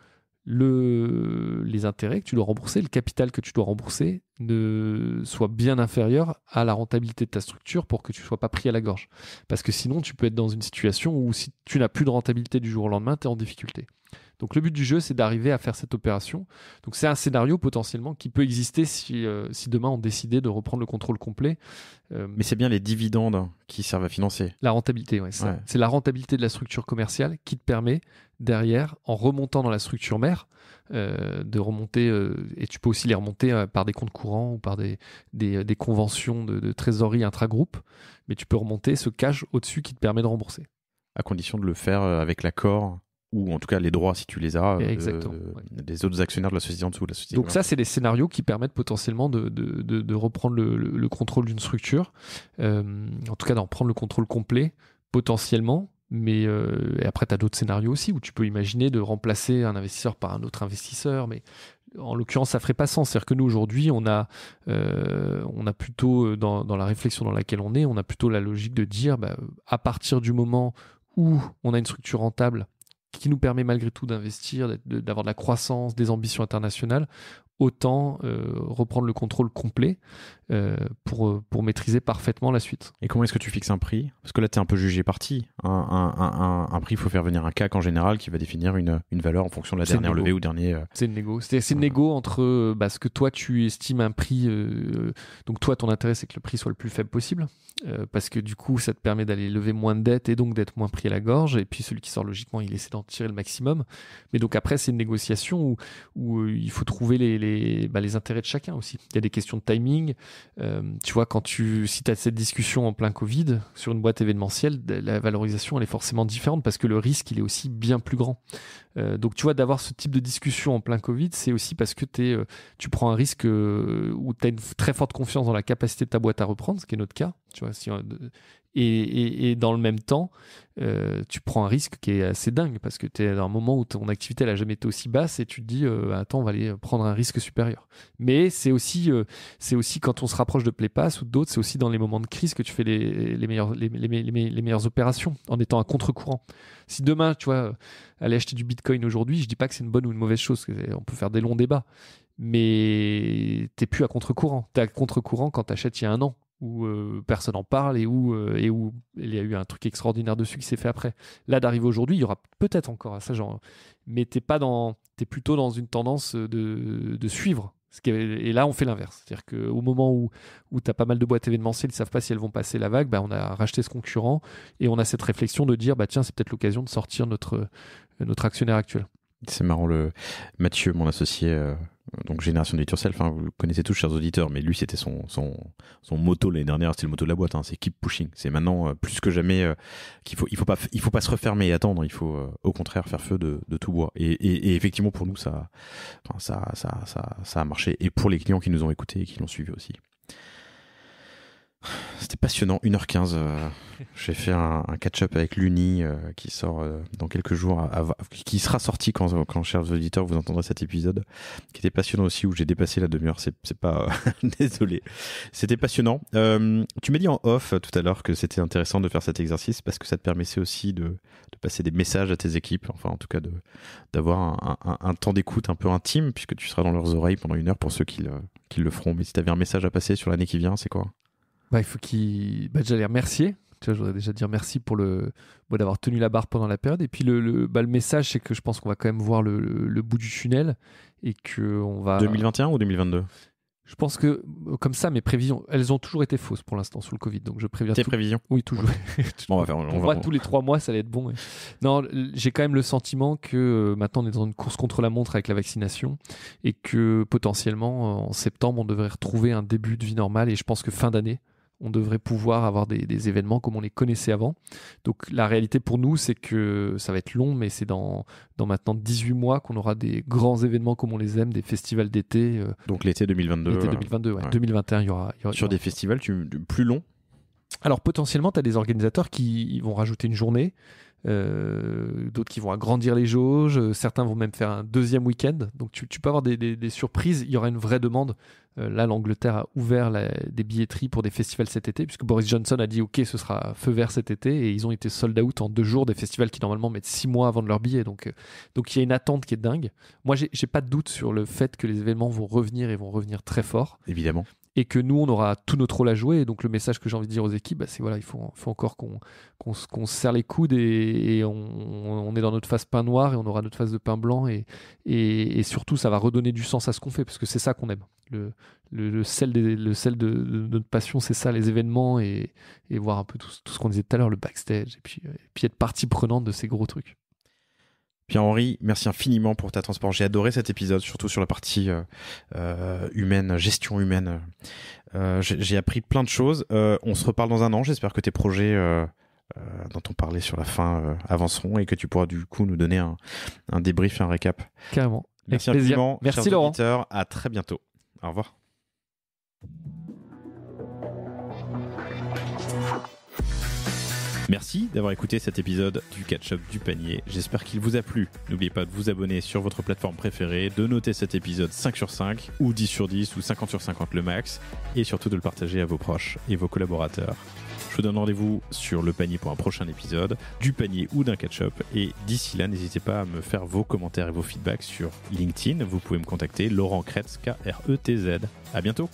les intérêts que tu dois rembourser, le capital que tu dois rembourser ne soit bien inférieur à la rentabilité de ta structure pour que tu ne sois pas pris à la gorge. Parce que sinon, tu peux être dans une situation où si tu n'as plus de rentabilité du jour au lendemain, tu es en difficulté. Donc le but du jeu, c'est d'arriver à faire cette opération. Donc c'est un scénario potentiellement qui peut exister si demain on décidait de reprendre le contrôle complet. Mais c'est bien les dividendes qui servent à financer. La rentabilité, ouais. C'est la rentabilité de la structure commerciale qui te permet derrière, en remontant dans la structure mère, de remonter, et tu peux aussi les remonter par des comptes courants ou par des conventions de trésorerie intra-groupe, mais tu peux remonter ce cash au-dessus qui te permet de rembourser. À condition de le faire avec l'accord ou en tout cas les droits si tu les as des autres actionnaires de la société en dessous. La société donc ça, c'est des scénarios qui permettent potentiellement de reprendre le contrôle d'une structure, en tout cas d'en prendre le contrôle complet potentiellement, mais et après tu as d'autres scénarios aussi où tu peux imaginer de remplacer un investisseur par un autre investisseur, mais en l'occurrence ça ferait pas sens. C'est-à-dire que nous aujourd'hui on a plutôt dans la réflexion dans laquelle on a plutôt la logique de dire à partir du moment où on a une structure rentable qui nous permet malgré tout d'investir, d'avoir de la croissance, des ambitions internationales, autant reprendre le contrôle complet pour maîtriser parfaitement la suite. Et comment est-ce que tu fixes un prix? Parce que là, tu es un peu jugé parti. Un prix, il faut faire venir un CAC en général qui va définir une valeur en fonction de la dernière levée ou dernier... C'est une négo. C'est une négo entre ce que toi, tu estimes un prix. Donc toi, ton intérêt, c'est que le prix soit le plus faible possible. Parce que du coup, ça te permet d'aller lever moins de dettes et donc d'être moins pris à la gorge. Et puis celui qui sort logiquement, il essaie d'en tirer le maximum. Mais donc après, c'est une négociation où il faut trouver les intérêts de chacun aussi. Il y a des questions de timing. Tu vois, si tu as cette discussion en plein Covid sur une boîte événementielle, la valorisation, elle est forcément différente parce que le risque, il est aussi bien plus grand. Donc tu vois, d'avoir ce type de discussion en plein Covid, c'est aussi parce que tu prends un risque où tu as une très forte confiance dans la capacité de ta boîte à reprendre, ce qui est notre cas. Tu vois, et dans le même temps, tu prends un risque qui est assez dingue parce que tu es dans un moment où ton activité n'a jamais été aussi basse et tu te dis attends, on va aller prendre un risque supérieur. Mais c'est aussi quand on se rapproche de PlayPass ou d'autres, c'est aussi dans les moments de crise que tu fais les meilleures opérations en étant à contre-courant. Si demain, tu vois, aller acheter du Bitcoin aujourd'hui, je dis pas que c'est une bonne ou une mauvaise chose, on peut faire des longs débats, mais t'es plus à contre-courant. T'es à contre-courant quand t'achètes il y a un an, où personne n'en parle et où il y a eu un truc extraordinaire dessus qui s'est fait après. Là, d'arriver aujourd'hui, il y aura peut-être encore ça, genre, mais t'es plutôt dans une tendance de suivre. Et là, on fait l'inverse. C'est-à-dire qu'au moment où tu as pas mal de boîtes événementielles, ils ne savent pas si elles vont passer la vague, on a racheté ce concurrent et on a cette réflexion de dire tiens, c'est peut-être l'occasion de sortir notre actionnaire actuel. C'est marrant, Mathieu, mon associé, donc Génération Do It Yourself, vous le connaissez tous, chers auditeurs, mais lui, c'était son motto l'année dernière, c'était le motto de la boîte, c'est keep pushing. C'est maintenant plus que jamais qu'il faut pas se refermer et attendre, il faut au contraire faire feu de tout bois. Et effectivement, pour nous, ça a marché, et pour les clients qui nous ont écoutés et qui l'ont suivi aussi. C'était passionnant, 1h15. J'ai fait un catch-up avec l'Uni qui sort dans quelques jours, qui sera sorti quand, chers auditeurs, vous entendrez cet épisode, qui était passionnant aussi, où j'ai dépassé la demi-heure. C'est pas... Désolé. C'était passionnant. Tu m'as dit en off tout à l'heure que c'était intéressant de faire cet exercice parce que ça te permettait aussi de passer des messages à tes équipes, enfin en tout cas d'avoir un temps d'écoute un peu intime, puisque tu seras dans leurs oreilles pendant 1 heure pour ceux qui le feront. Mais si tu avais un message à passer sur l'année qui vient, c'est quoi? Il faut déjà les remercier. Tu vois, je voudrais déjà dire merci pour d'avoir tenu la barre pendant la période. Et puis le message, c'est que je pense qu'on va quand même voir le bout du tunnel et qu'on va... 2021 ou 2022? Je pense que, comme ça, mes prévisions, elles ont toujours été fausses pour l'instant sous le Covid. Donc je préviens. Tes prévisions ? Oui, toujours. Bon, on va faire. Pour moi, tous les 3 mois, ça allait être bon. Et... Non, j'ai quand même le sentiment que maintenant, on est dans une course contre la montre avec la vaccination et que potentiellement, en septembre, on devrait retrouver un début de vie normale. Et je pense que fin d'année, on devrait pouvoir avoir des événements comme on les connaissait avant. Donc la réalité pour nous, c'est que ça va être long, mais c'est dans maintenant 18 mois qu'on aura des grands événements comme on les aime, des festivals d'été. Donc l'été 2022. L'été 2022, ouais. 2021, il y aura Sur des festivals plus longs ? Alors potentiellement, tu as des organisateurs qui vont rajouter une journée, d'autres qui vont agrandir les jauges, certains vont même faire un deuxième week-end. Donc tu peux avoir des surprises, il y aura une vraie demande. Là, l'Angleterre a ouvert des billetteries pour des festivals cet été, puisque Boris Johnson a dit OK, ce sera feu vert cet été, et ils ont été sold out en 2 jours, des festivals qui normalement mettent 6 mois à vendre leurs billets. Donc il y a une attente qui est dingue. Moi, j'ai pas de doute sur le fait que les événements vont revenir et vont revenir très fort. Évidemment. Et que nous, on aura tout notre rôle à jouer. Et donc, le message que j'ai envie de dire aux équipes, c'est voilà, il faut encore qu'on se serre les coudes et on est dans notre phase pain noir et on aura notre phase de pain blanc. Et surtout, ça va redonner du sens à ce qu'on fait, parce que c'est ça qu'on aime. Le sel de notre passion, c'est ça, les événements et voir un peu tout ce qu'on disait tout à l'heure, le backstage, et puis être partie prenante de ces gros trucs. Pierre-Henri, merci infiniment pour ta transparence. J'ai adoré cet épisode, surtout sur la partie humaine, gestion humaine. J'ai appris plein de choses. On se reparle dans un an. J'espère que tes projets dont on parlait sur la fin avanceront et que tu pourras du coup nous donner un débrief et un récap. Carrément. Merci infiniment. Merci chers Laurent. auditeurs. À très bientôt. Au revoir. Merci d'avoir écouté cet épisode du Catch-up du panier. J'espère qu'il vous a plu. N'oubliez pas de vous abonner sur votre plateforme préférée, de noter cet épisode 5 sur 5 ou 10 sur 10 ou 50 sur 50 le max et surtout de le partager à vos proches et vos collaborateurs. Je vous donne rendez-vous sur le panier pour un prochain épisode, du panier ou d'un catch-up. Et d'ici là, n'hésitez pas à me faire vos commentaires et vos feedbacks sur LinkedIn. Vous pouvez me contacter, Laurent Kretz, Kretz. À bientôt.